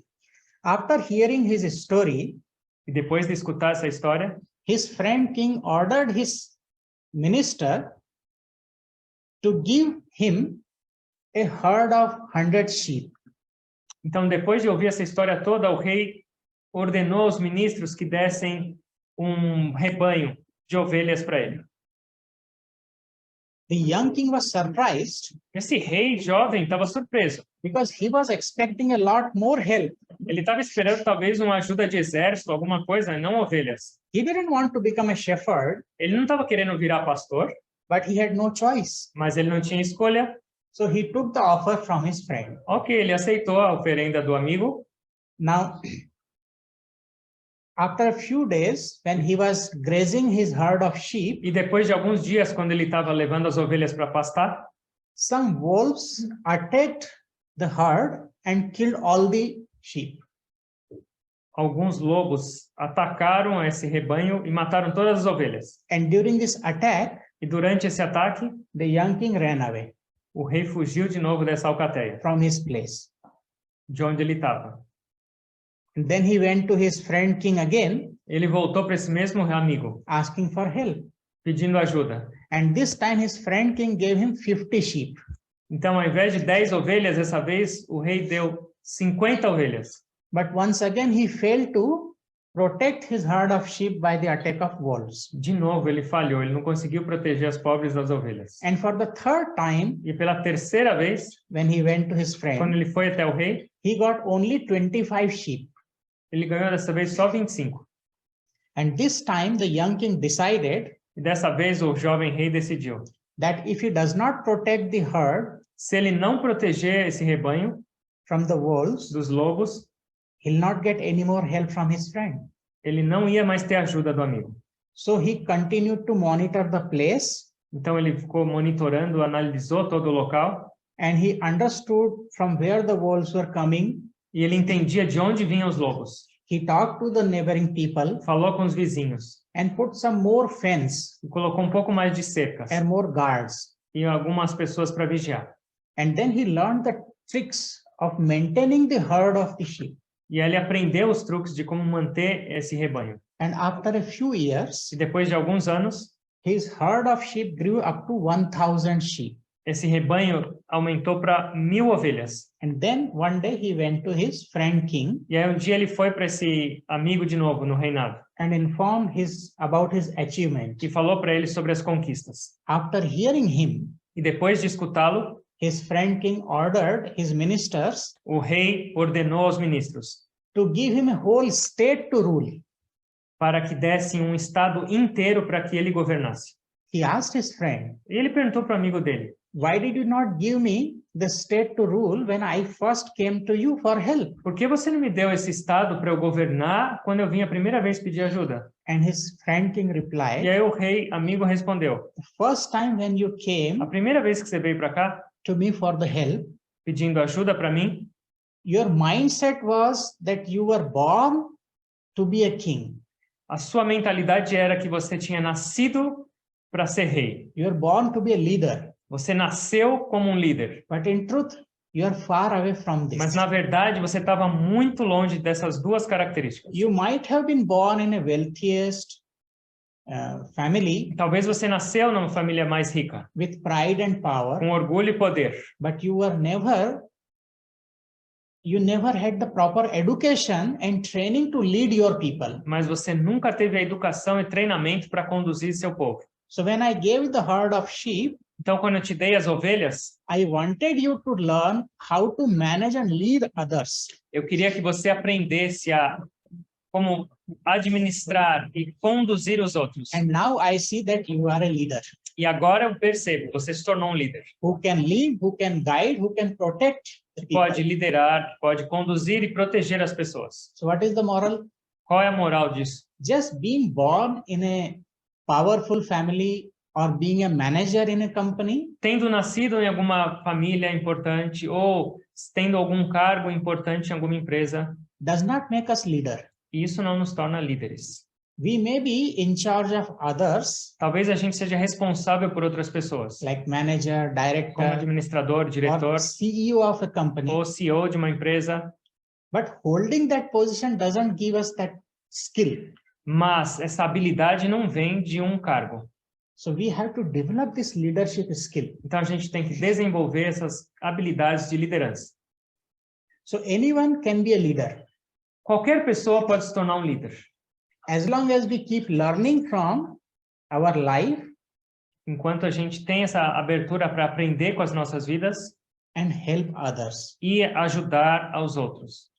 After hearing his story, E depois de escutar essa história, his friend king ordered his minister to give him a herd of 100 sheep. então depois de ouvir essa história toda, o rei ordenou aos ministros que dessem um rebanho de ovelhas para ele. The young king was surprised Esse rei jovem estava surpreso. because he was expecting a lot more help. Ele estava esperando talvez uma ajuda de exército, alguma coisa, não ovelhas. He didn't want to become a shepherd, Ele não estava querendo virar pastor, but he had no choice. mas ele não tinha escolha. So he took the offer from his friend. Ok, ele aceitou a oferenda do amigo. Now, after a few days, when he was grazing his herd of sheep, E depois de alguns dias, quando ele estava levando as ovelhas para pastar, some wolves attacked the herd and killed all the sheep. alguns lobos atacaram esse rebanho e mataram todas as ovelhas. And during this attack, E durante esse ataque, the young king ran away o rei fugiu de novo dessa alcateia, from his place. de onde ele estava. And then he went to his friend king again, Ele voltou para esse mesmo amigo, asking for help. pedindo ajuda. And this time his friend king gave him 50 sheep. Então, ao invés de 10 ovelhas, dessa vez, o rei deu 50 ovelhas. But once again, he failed to protect his herd of sheep by the attack of wolves. De novo, ele falhou, ele não conseguiu proteger as pobres das ovelhas. And for the third time, E pela terceira vez, when he went to his quando friend, ele foi até o rei, he got only 25 sheep. ele ganhou dessa vez só 25. And this time, the young king decided E dessa vez, o jovem rei decidiu: that if he does not protect the herd se ele não proteger esse rebanho from the wolves, dos lobos, he'll not get any more help from his friend. ele não ia mais ter ajuda do amigo. So he continued to monitor the place, Então, ele ficou monitorando, analisou todo o local, and he understood from where the wolves were coming. e ele entendia de onde vinham os lobos. He talked to the neighboring people Falou com os vizinhos, and put some more fence e colocou um pouco mais de cercas, and more guards. e algumas pessoas para vigiar. And then he learned the tricks of maintaining the herd of the sheep. E ele aprendeu os truques de como manter esse rebanho. And after a few years, E depois de alguns anos, his herd of sheep grew up to 1,000 sheep. esse rebanho aumentou para 1.000 ovelhas. And then one day he went to his friend king E aí um dia ele foi para esse amigo de novo no reinado and informed about his achievement. e falou para ele sobre as conquistas. After hearing him, E depois de escutá-lo, his friend king ordered his ministers o rei ordenou aos ministros to give him a whole state to rule. para que dessem um estado inteiro para que ele governasse. He asked his friend, E ele perguntou para o amigo dele: why did you not give me the state to rule when I first came to you for help? por que você não me deu esse estado para eu governar quando eu vim a primeira vez pedir ajuda? And his friend king E replied, aí o rei amigo respondeu: the first time when you came a primeira vez que você veio para cá to me for the help, pedindo ajuda para mim, your mindset was that you were born to be a king. a sua mentalidade era que você tinha nascido para ser rei. You were born to be a leader. Você nasceu como um líder. But in truth, you are far away from Mas this. na verdade você estava muito longe dessas duas características. You might have been born in a wealthiest family Talvez você nasceu numa família mais rica, with pride and power, com orgulho e poder, but you never had the proper education and training to lead your people. mas você nunca teve a educação e treinamento para conduzir seu povo. So when I gave the herd of sheep, Então, quando eu te dei as ovelhas, I wanted you to learn how to manage and lead others. eu queria que você aprendesse a como administrar e conduzir os outros. And now I see that you are a leader E agora eu percebo, você se tornou um líder. who can lead, who can guide, who can protect the people. Pode liderar, pode conduzir e proteger as pessoas. So what is the moral? Qual é a moral disso? Just being born in a powerful family or being a manager in a company Tendo nascido em alguma família importante ou tendo algum cargo importante em alguma empresa, does not make us leader. isso não nos torna líderes. We may be in charge of others, Talvez a gente seja responsável por outras pessoas, like manager, como director, administrador, diretor, or CEO of a company. ou CEO de uma empresa, But holding that position doesn't give us that skill. mas essa habilidade não vem de um cargo. So we have to develop this leadership skill. Então a gente tem que desenvolver essas habilidades de liderança. So anyone can be a leader. Qualquer pessoa pode se tornar um líder. As long as we keep learning from our life Enquanto a gente tem essa abertura para aprender com as nossas vidas and help others. e ajudar aos outros.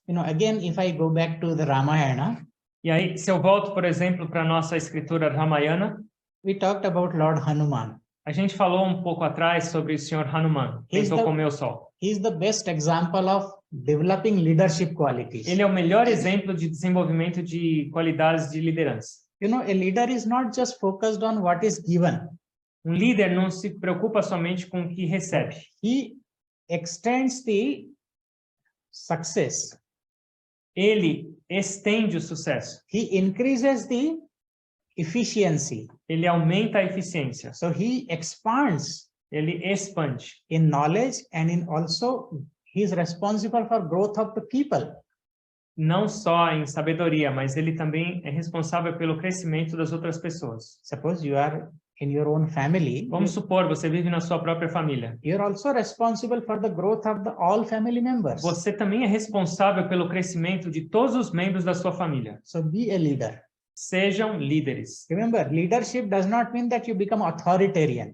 You know, again, if I go back to the Ramayana, E aí, se eu volto, por exemplo, para a nossa escritura Ramayana, we talked about Lord Hanuman. a gente falou um pouco atrás sobre o Sr. Hanuman, que tentou comer o sol. He is the best example of developing leadership qualities. Ele é o melhor exemplo de desenvolvimento de qualidades de liderança. You know, a leader is not just focused on what is given. Um líder não se preocupa somente com o que recebe. He extends the success. Ele estende o sucesso. He increases the efficiency. Ele aumenta a eficiência. So he expands Ele expande. in knowledge, and in also he is responsible for growth of the people. Não só em sabedoria, mas ele também é responsável pelo crescimento das outras pessoas. Suppose you are in your own family. Vamos supor, você vive na sua própria família. You are also responsible for the growth of the all family members. Você também é responsável pelo crescimento de todos os membros da sua família. So be a leader. Sejam líderes. Remember, leadership does not mean that you become authoritarian.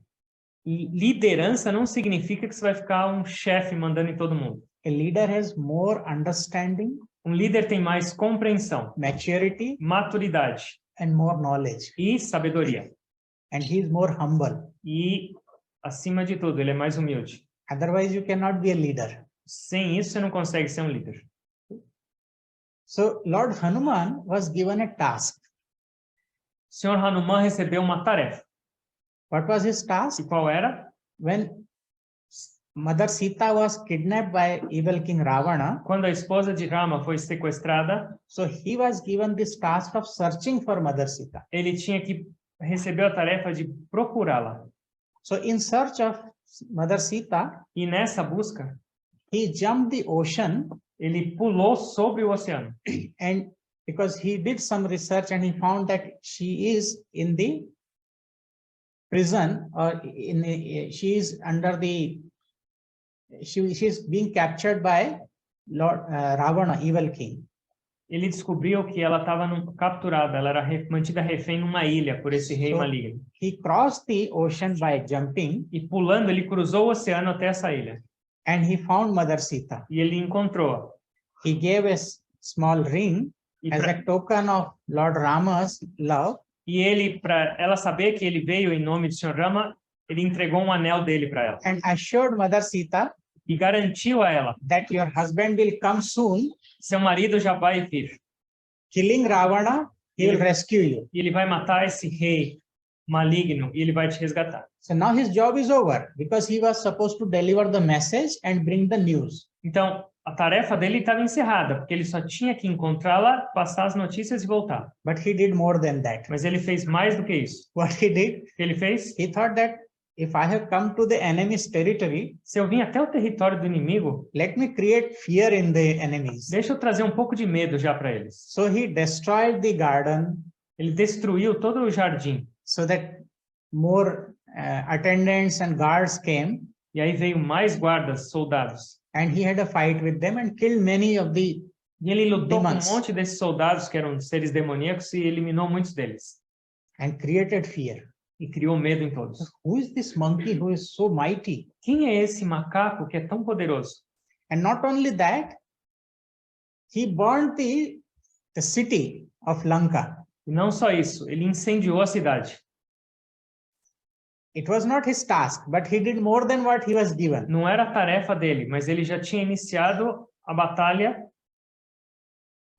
E liderança não significa que você vai ficar um chefe mandando em todo mundo. A leader has more understanding, Um líder tem mais compreensão, maturity, maturidade and more knowledge. e sabedoria. And he is more humble. E, acima de tudo, ele é mais humilde. Otherwise, you cannot be a leader. Sem isso, você não consegue ser um líder. So Lord Hanuman was given a task. O Sr. Hanuman recebeu uma tarefa. What was his task? E qual era? When Mother Sita was kidnapped by evil King Ravana, Quando a esposa de Rama foi sequestrada, so he was given this task of searching for Mother Sita. ele tinha que receber a tarefa de procurá-la. So in search of Mother Sita, E nessa busca, he jumped the ocean, ele pulou sobre o oceano. and because he did some research and he found that she is in the prison, or she is under the she is being captured by Lord Ravana, evil king. Ele descobriu que ela estava capturada, ela era mantida refém numa ilha por esse rei maligno. He crossed the ocean by jumping, E pulando, ele cruzou o oceano até essa ilha. and he found Mother Sita. E ele encontrou. He gave a small ring E, as a token of Lord Rama's love. e ele, para ela saber que ele veio em nome do Sr. Rama, ele entregou um anel dele para ela. And assured Mother Sita E garantiu a ela, that your husband will come soon, seu marido já vai vir. killing Ravana, he will rescue you. E ele vai matar esse rei maligno e ele vai te resgatar. So now his job is over, because he was supposed to deliver the message and bring the news. Então, a tarefa dele estava encerrada, porque ele só tinha que encontrá-la, passar as notícias e voltar. But he did more than that. Mas ele fez mais do que isso. What he did, O que ele fez? he thought that if I have come to the enemy's territory, Se eu vim até o território do inimigo, let me create fear in the enemies. deixa eu trazer um pouco de medo já para eles. So he destroyed the garden Ele destruiu todo o jardim. so that more attendants and guards came, E aí veio mais guardas, soldados. and he had a fight with them and killed many of the E ele lutou com um demons monte desses soldados que eram seres demoníacos e eliminou muitos deles. and created fear. E criou medo em todos. Who is this monkey who is so mighty? Quem é esse macaco que é tão poderoso? And not only that, he burned the city of Lanka. E não só isso, ele incendiou a cidade. It was not his task, but he did more than what he was given. Não era a tarefa dele, mas ele já tinha iniciado a batalha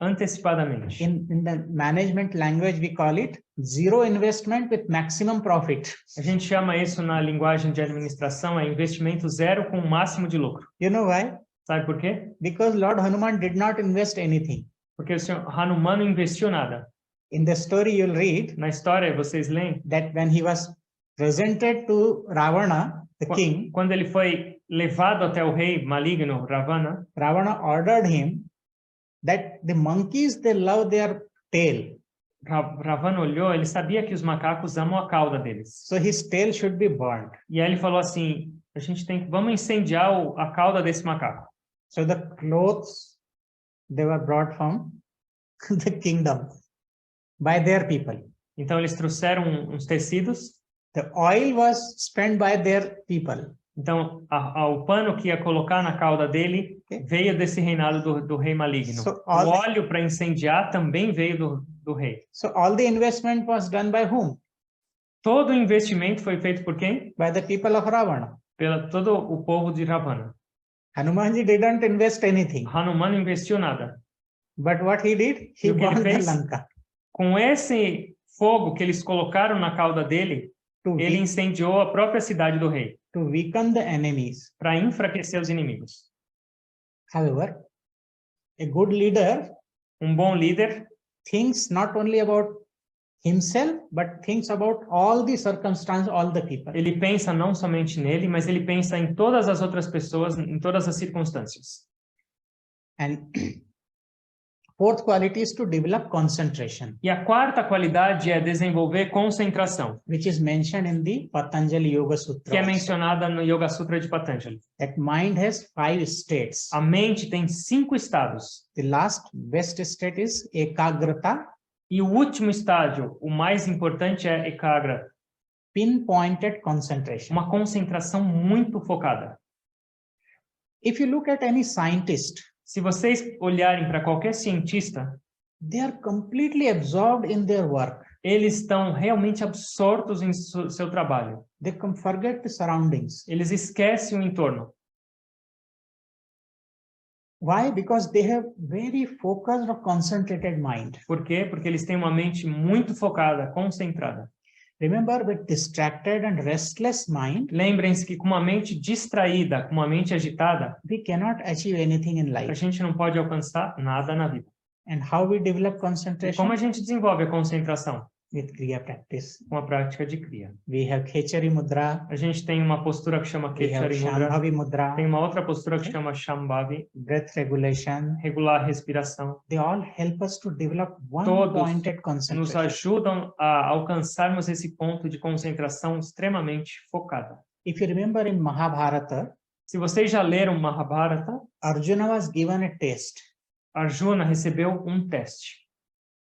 antecipadamente. In the management language, we call it zero investment with maximum profit. A gente chama isso na linguagem de administração, é investimento zero com o máximo de lucro. You know why? Sabe por quê? Because Lord Hanuman did not invest anything. Porque o senhor Hanuman não investiu nada. In the story you'll read Na história, vocês leem, that when he was presented to Ravana, the king, quando ele foi levado até o rei maligno, Ravana, Ravana ordered him that the monkeys, they love their tail. Ravana olhou, ele sabia que os macacos amam a cauda deles. So his tail should be burned. E aí ele falou assim, vamos incendiar a cauda desse macaco. So the clothes, they were brought from the kingdom by their people. Então eles trouxeram uns tecidos. The oil was spent by their people. Então o pano que ia colocar na cauda dele veio desse reinado do rei maligno. So o óleo para incendiar também veio do rei. So all the investment was done by whom? Todo o investimento foi feito por quem? By the people of Ravana. Todo o povo de Ravana. Hanumanji didn't invest anything. Hanuman não investiu nada. But what he did? He burned the Lanka. Com esse fogo que eles colocaram na cauda dele, ele incendiou a própria cidade do rei. To weaken the enemies. Para enfraquecer os inimigos. However, a good leader, bom líder, thinks not only about himself, but thinks about all the circumstances, all the people. Ele pensa não somente nele, mas ele pensa em todas as outras pessoas, em todas as circunstâncias. And fourth quality is to develop concentration. E a quarta qualidade é desenvolver concentração. Which is mentioned in the Patanjali Yoga Sutra. Que é mencionada no Yoga Sutra de Patanjali. That mind has 5 states. A mente tem 5 estados. The last best state is ekagrata. E o último estágio, o mais importante, é ekagra. Pinpointed concentration. Uma concentração muito focada. If you look at any scientist, se vocês olharem para qualquer cientista, they are completely absorbed in their work. Eles estão realmente absortos em seu trabalho. They forget the surroundings. Eles esquecem o entorno. Why? Because they have very focused or concentrated mind. Por quê? Porque eles têm uma mente muito focada, concentrada. Remember, with distracted and restless mind, lembrem-se que com uma mente distraída, com uma mente agitada, we cannot achieve anything in life. A gente não pode alcançar nada na vida. And how we develop E concentration? como a gente desenvolve a concentração? With Kriya practice. Com a prática de Kriya. We have Khechari Mudra. A gente tem uma postura que chama Khechari Mudra. Tem uma outra postura que chama Shambhavi. Breath regulation. Regular a respiração. They all help us to develop Todos one-pointed concentration. nos ajudam a alcançarmos esse ponto de concentração extremamente focada. If you remember in Mahabharata, se vocês já leram Mahabharata, Arjuna was given a test. Arjuna recebeu um teste.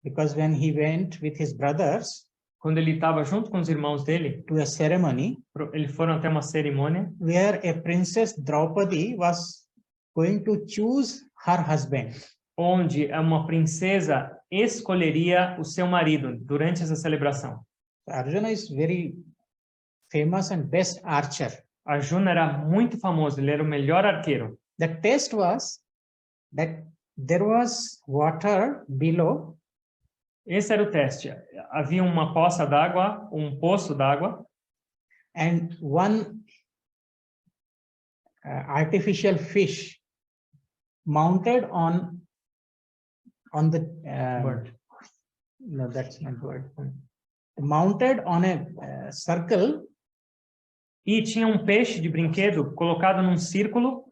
Because when he went with his brothers, quando ele estava junto com os irmãos dele, to a ceremony, eles foram até uma cerimônia, where a princess Draupadi was going to choose her husband. Onde uma princesa escolheria o seu marido durante essa celebração. Arjuna is very famous and best archer. Arjuna era muito famoso, ele era o melhor arqueiro. The test was that there was water below. Esse era o teste. Havia uma poça d'água, um poço d'água. And one artificial fish mounted on the bird. No, that's not bird. Mounted on a circle. E tinha um peixe de brinquedo colocado num círculo.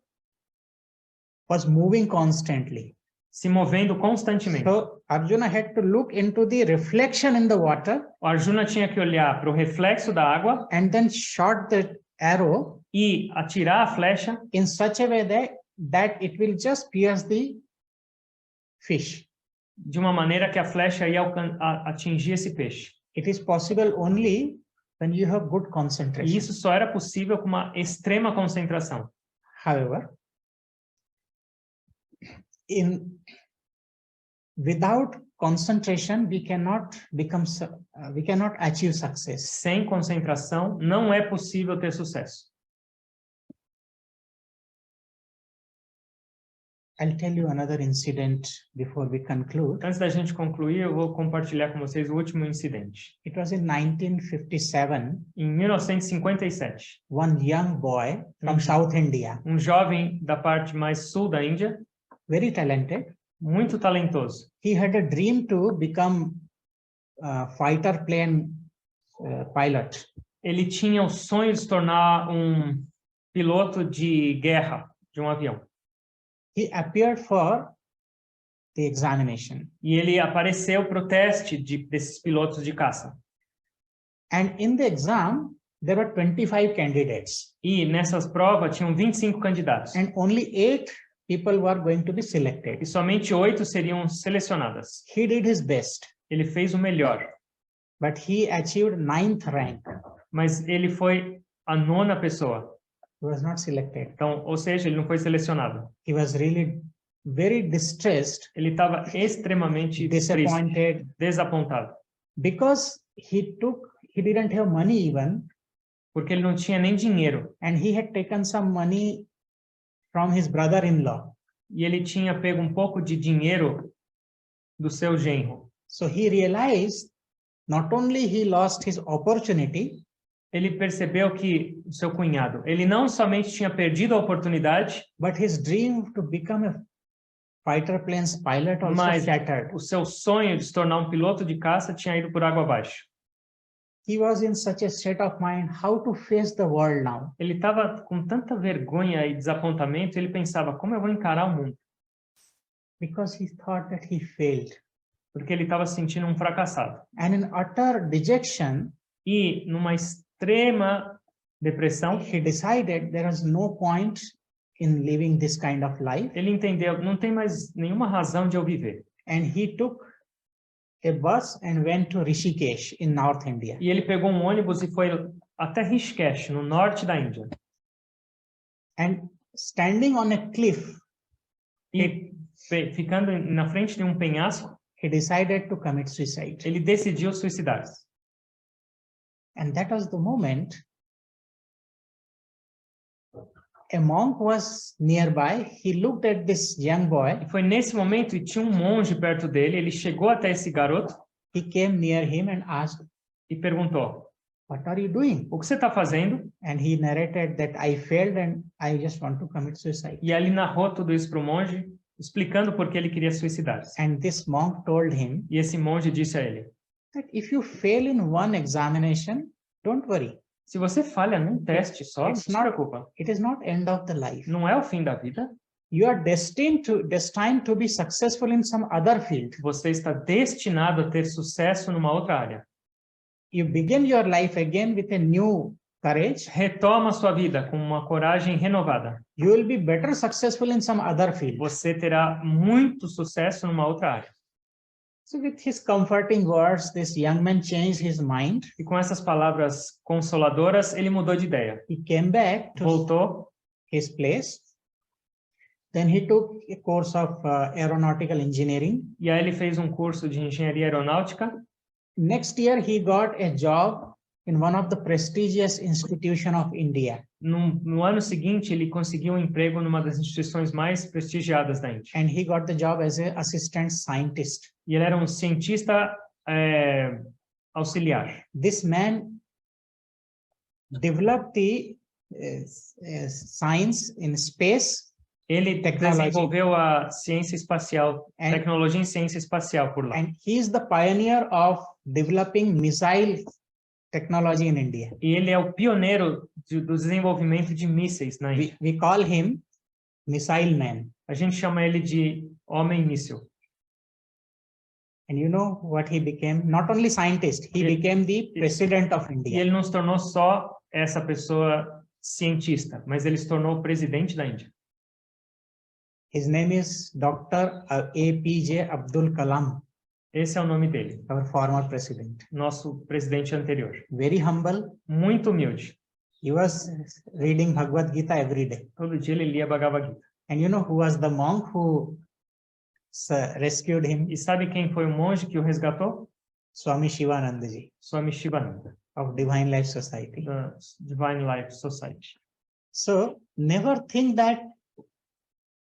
Was moving constantly. Se movendo constantemente. So Arjuna had to look into the reflection in the water. O Arjuna tinha que olhar para o reflexo da água. And then shot the arrow. E atirar a flecha. In such a way that it will just pierce the fish. De uma maneira que a flecha ia atingir esse peixe. It is possible only when you have good concentration. E isso só era possível com uma extrema concentração. However, without concentration, we cannot achieve success. Sem concentração, não é possível ter sucesso. I'll tell you another incident before we conclude. Antes da gente concluir, eu vou compartilhar com vocês o último incidente. It was in 1957. Em 1957. One young boy from South India. Um jovem da parte mais sul da Índia. Very talented. Muito talentoso. He had a dream to become fighter plane pilot. Ele tinha o sonho de se tornar um piloto de guerra de um avião. He appeared for the examination. E ele apareceu para o teste desses pilotos de caça. And in the exam, there were 25 candidates. E nessas provas tinham 25 candidatos. And only 8 people were going to be selected. E somente 8 seriam selecionadas. He did his best. Ele fez o melhor. But he achieved 9th rank. Mas ele foi a 9ª pessoa. He was not selected. Então, ou seja, ele não foi selecionado. He was really very distressed. Ele estava extremamente disappointed. Triste, desapontado. Because he didn't have money even. Porque ele não tinha nem dinheiro. And he had taken some money from his brother-in-law. E ele tinha pego um pouco de dinheiro do seu genro. So he realized not only he lost his opportunity, ele percebeu que o seu cunhado, ele não somente tinha perdido a oportunidade, but his dream to become a fighter planes pilot also mas shattered. O seu sonho de se tornar um piloto de caça tinha ido por água abaixo. He was in such a state of mind, how to face the world now. Ele estava com tanta vergonha e desapontamento, ele pensava, como eu vou encarar o mundo? Because he thought that he failed. Porque ele estava se sentindo um fracassado. And in utter dejection, e numa extrema depressão, he decided there is no point in living this kind of life. Ele entendeu, não tem mais nenhuma razão de eu viver. And he took a bus and went to Rishikesh in North India. E ele pegou um ônibus e foi até Rishikesh, no norte da Índia. And standing on a cliff, e ficando na frente de um penhasco, he decided to commit suicide. Ele decidiu suicidar-se. And that was the moment a monk was nearby. He looked at this young boy. E foi nesse momento, e tinha um monge perto dele, ele chegou até esse garoto. He came near him and asked, e perguntou, what are you doing? O que você está fazendo? And he narrated that I failed and I just want to commit suicide. E ele narrou tudo isso para o monge, explicando por que ele queria suicidar-se. And this monk told him, e esse monge disse a ele, that if you fail in one examination, don't worry. Se você falha num teste só, não se preocupa. It is not end of the life. Não é o fim da vida. You are destined to be successful in some other field. Você está destinado a ter sucesso numa outra área. You begin your life again with a new courage. Retoma a sua vida com uma coragem renovada. You will be better successful in some other field. Você terá muito sucesso numa outra área. So with his comforting words, this young man changed his mind. E com essas palavras consoladoras, ele mudou de ideia. He came back to voltou his place. Then he took a course of aeronautical engineering. E aí ele fez um curso de engenharia aeronáutica. Next year he got a job in one of the prestigious institutions of India. No ano seguinte, ele conseguiu um emprego numa das instituições mais prestigiadas da Índia. And he got the job as an assistant scientist. E ele era um cientista auxiliar. This man developed the science in space. Ele desenvolveu a ciência espacial, tecnologia em ciência espacial por lá. And he is the pioneer of developing missile technology in India. E ele é o pioneiro do desenvolvimento de mísseis na Índia. We call him Missile Man. A gente chama ele de homem míssil. And you know what he became? Not only scientist, he became the president of India. E ele não se tornou só essa pessoa cientista, mas ele se tornou o presidente da Índia. His name is Dr. APJ Abdul Kalam. Esse é o nome dele. Our former president. Nosso presidente anterior. Very humble. Muito humilde. He was reading Bhagavad Gita every day. Todo dia ele lia Bhagavad Gita. And you know who was the monk who rescued him? E sabe quem foi o monge que o resgatou? Swami Shivanandaji. Swami Shivananda. Of Divine Life Society. Da Divine Life Society. So, never think that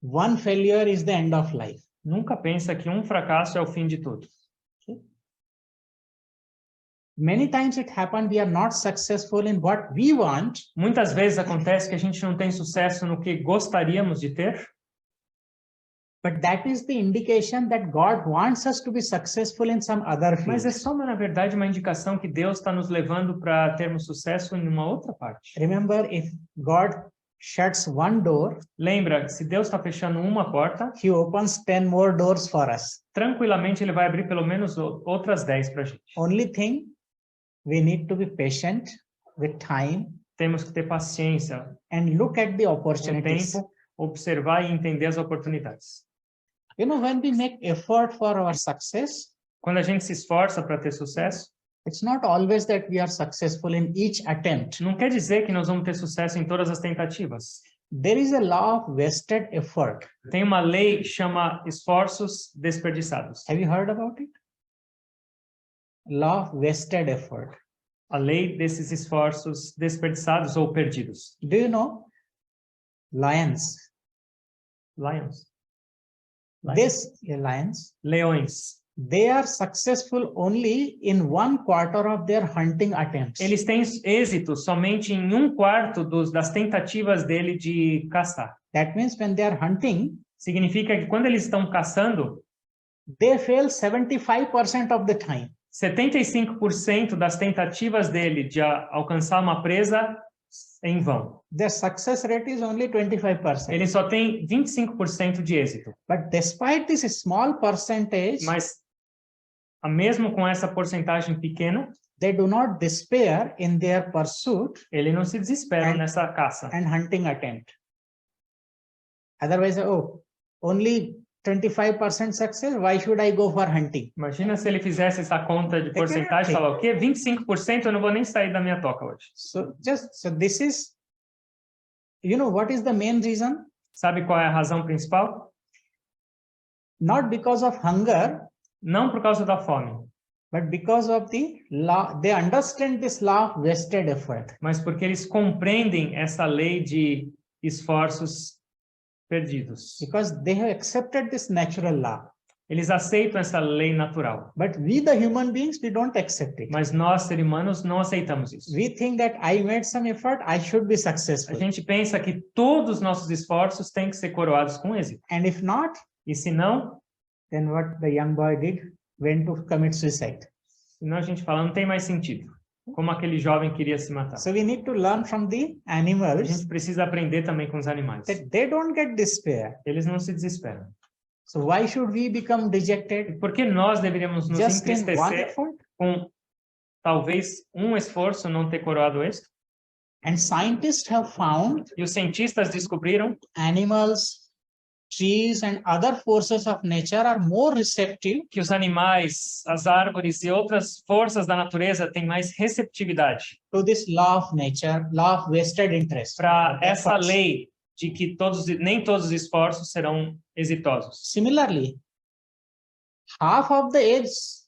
one failure is the end of life. Nunca pensa que um fracasso é o fim de tudo. Okay. Many times it happens we are not successful in what we want. Muitas vezes acontece que a gente não tem sucesso no que gostaríamos de ter. But that is the indication that God wants us to be successful in some other Mas é field. só, na verdade, uma indicação que Deus está nos levando para termos sucesso em uma outra parte. Remember, if God shuts one door, Lembra, se Deus está fechando uma porta, He opens 10 more doors for us. tranquilamente Ele vai abrir pelo menos outras 10 para a gente. Only thing, we need to be patient with time Temos que ter paciência, and look at the com o opportunities. tempo, observar e entender as oportunidades. You know, when we make effort for our success, Quando a gente se esforça para ter sucesso, it's not always that we are successful in each attempt. não quer dizer que nós vamos ter sucesso em todas as tentativas. There is a law of wasted effort. Tem uma lei que chama esforços desperdiçados. Have you heard about it? Law of wasted effort. A lei desses esforços desperdiçados ou perdidos. Do you know? Lions. Lions. Lions. Leões. They are successful only in 1/4 of their hunting attempts. Eles têm êxito somente em 1/4 das tentativas dele de caçar. That means when they are hunting, Significa que quando eles estão caçando, they fail 75% of the time. 75% das tentativas dele de alcançar uma presa em vão. Their success rate is only 25%. Ele só tem 25% de êxito. But despite this small percentage, Mas, mesmo com essa porcentagem pequena, they do not despair in their pursuit ele não se desespera nessa caça. and hunting attempt. Otherwise, only 25% success, why should I go for hunting? Imagina se ele fizesse essa conta de porcentagem e falar, o quê? 25% eu não vou nem sair da minha toca hoje. So this is, you know, what is the main reason? Sabe qual é a razão principal? Not because of hunger, Não por causa da fome, but because of the law. They understand this law of wasted effort. mas porque eles compreendem essa lei de esforços perdidos. Because they have accepted this natural law. Eles aceitam essa lei natural, But we, the human beings, we don't accept it. mas nós, seres humanos, não aceitamos isso. We think that I made some effort, I should be A successful. gente pensa que todos os nossos esforços têm que ser coroados com êxito. And if not, E se não, then what the young boy did, went to commit suicide. senão a gente fala, não tem mais sentido. Como aquele jovem queria se matar. So we need to learn from the A animals gente precisa aprender também com os animais. that they don't get despair. Eles não se desesperam. So why should we become dejected Por que nós deveríamos nos just in one entristecer effort? com talvez um esforço não ter coroado êxito? And scientists have found E os cientistas descobriram animals, trees, and other forces of nature are more receptive que os animais, as árvores e outras forças da natureza têm mais receptividade to this law of nature, law of wasted interest. para essa Efforts. lei de que nem todos os esforços serão exitosos. Similarly, half of the eggs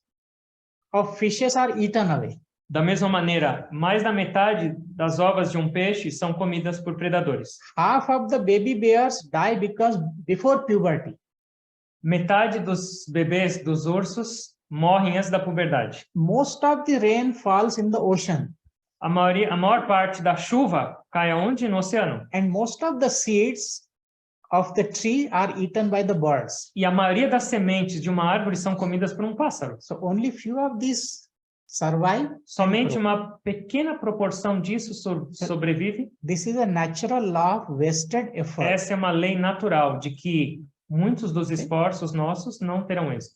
of fishes are eaten away. Da mesma maneira, mais da metade das ovas de um peixe são comidas por predadores. Half of the baby bears die because before puberty. Metade dos bebês dos ursos morrem antes da puberdade. Most of the rain falls in the ocean, A maior parte da chuva cai aonde? No oceano. and most of the seeds of the tree are eaten by the birds. E a maioria das sementes de uma árvore são comidas por um pássaro. So only few of these survive. Somente uma pequena proporção disso sobrevive. This is a natural law of wasted effort. Essa é uma lei natural de que muitos dos esforços nossos não terão êxito.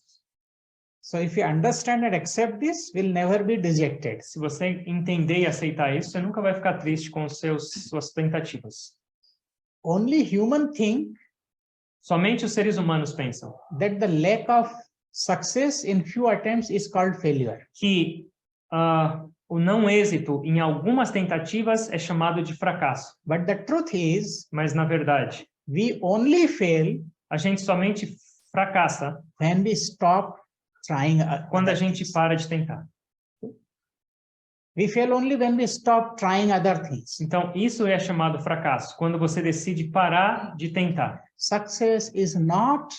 So if you understand and accept this, we'll never be dejected. Se você entender e aceitar isso, você nunca vai ficar triste com suas tentativas. Only human think Somente os seres humanos pensam that the lack of success in few attempts is called failure. que o não êxito em algumas tentativas é chamado de fracasso. But the truth is, Mas, na verdade, we only fail a gente somente fracassa when we stop trying. quando a other gente things. para de tentar. We fail only when we stop trying other things. Então, isso é chamado fracasso, quando você decide parar de tentar. Success is not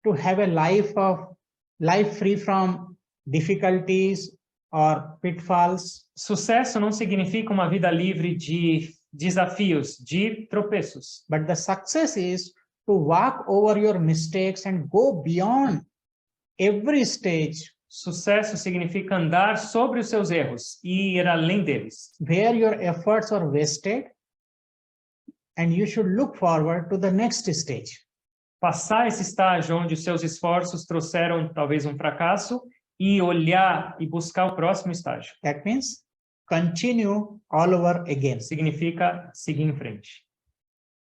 to have a life free from difficulties or pitfalls. Sucesso não significa uma vida livre de desafios, de tropeços. But the success is to walk over your mistakes and go beyond every stage Sucesso significa andar sobre os seus erros e ir além deles. where your efforts are wasted, and you should look forward to the next stage. Passar esse estágio onde os seus esforços trouxeram talvez um fracasso e olhar e buscar o próximo estágio. That means continue all over again. Significa seguir em frente.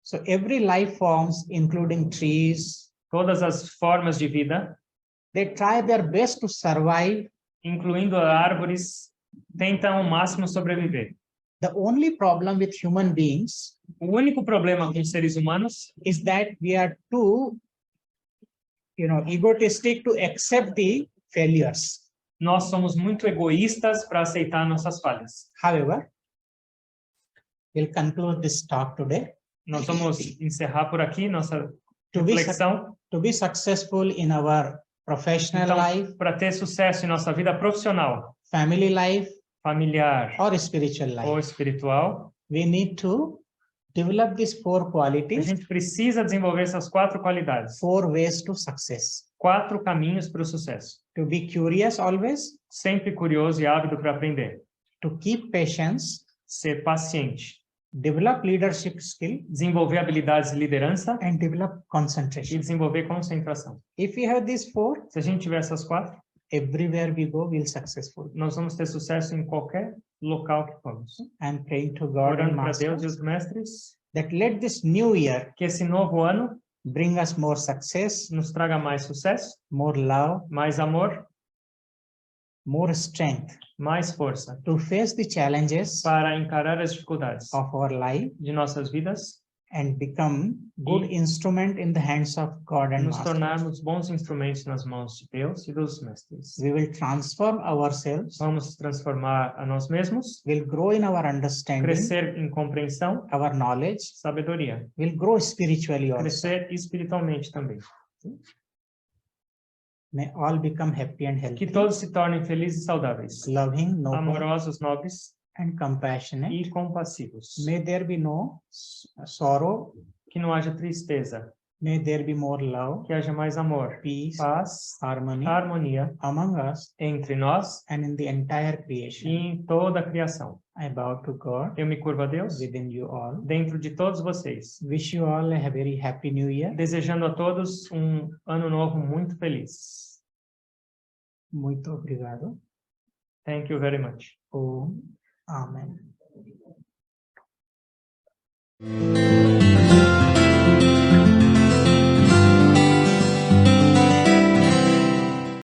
So every life forms, including trees, Todas as formas de vida, they try their best to survive. incluindo árvores, tentam ao máximo sobreviver. The only problem with human beings O único problema com os seres humanos is that we are too, egotistic to accept the failures. nós somos muito egoístas para aceitar nossas falhas. However, we'll conclude this talk today. Nós vamos encerrar por aqui nossa To be, reflexão. to be successful in our professional life, Então, para ter sucesso em nossa vida profissional, family life, familiar or spiritual ou life, espiritual, we need to develop these 4 a qualities, gente precisa desenvolver essas 4 qualidades. 4 ways to success. 4 caminhos para o sucesso. To be curious always, Sempre curioso e ávido para aprender. to keep patience, Ser paciente. develop leadership skill, Desenvolver habilidades de liderança and develop e concentration. desenvolver concentração. If we have these 4, Se a gente tiver essas 4, everywhere we go, we'll successful. nós vamos ter sucesso em qualquer local que formos. I'm praying to God and Orando para Deus e Master os mestres, that let this new year que esse novo ano bring us more success, nos traga mais sucesso, more love, mais amor, more strength mais força to face the challenges para encarar as dificuldades of our life de nossas vidas and become good instrument in the hands of God e and nos Master. tornarmos bons instrumentos nas mãos de Deus e dos mestres. We will transform ourselves, Vamos transformar a nós mesmos, will grow in our understanding, crescer em compreensão, our knowledge, sabedoria, will grow spiritually also. crescer espiritualmente também. May all become happy and Que healthy, todos se tornem felizes e saudáveis, loving, noble, amorosos, nobres and compassionate. e compassivos. May there be no sorrow. Que não haja tristeza, May there be more love, que haja mais amor, peace, paz, harmony harmonia among us entre nós and in the entire e creation. em toda a criação. I bow to God Eu me curvo a Deus within you all. dentro de todos vocês, Wish you all a very happy new year. desejando a todos um ano novo muito feliz. Muito obrigado. Thank you very much. Om. Amen.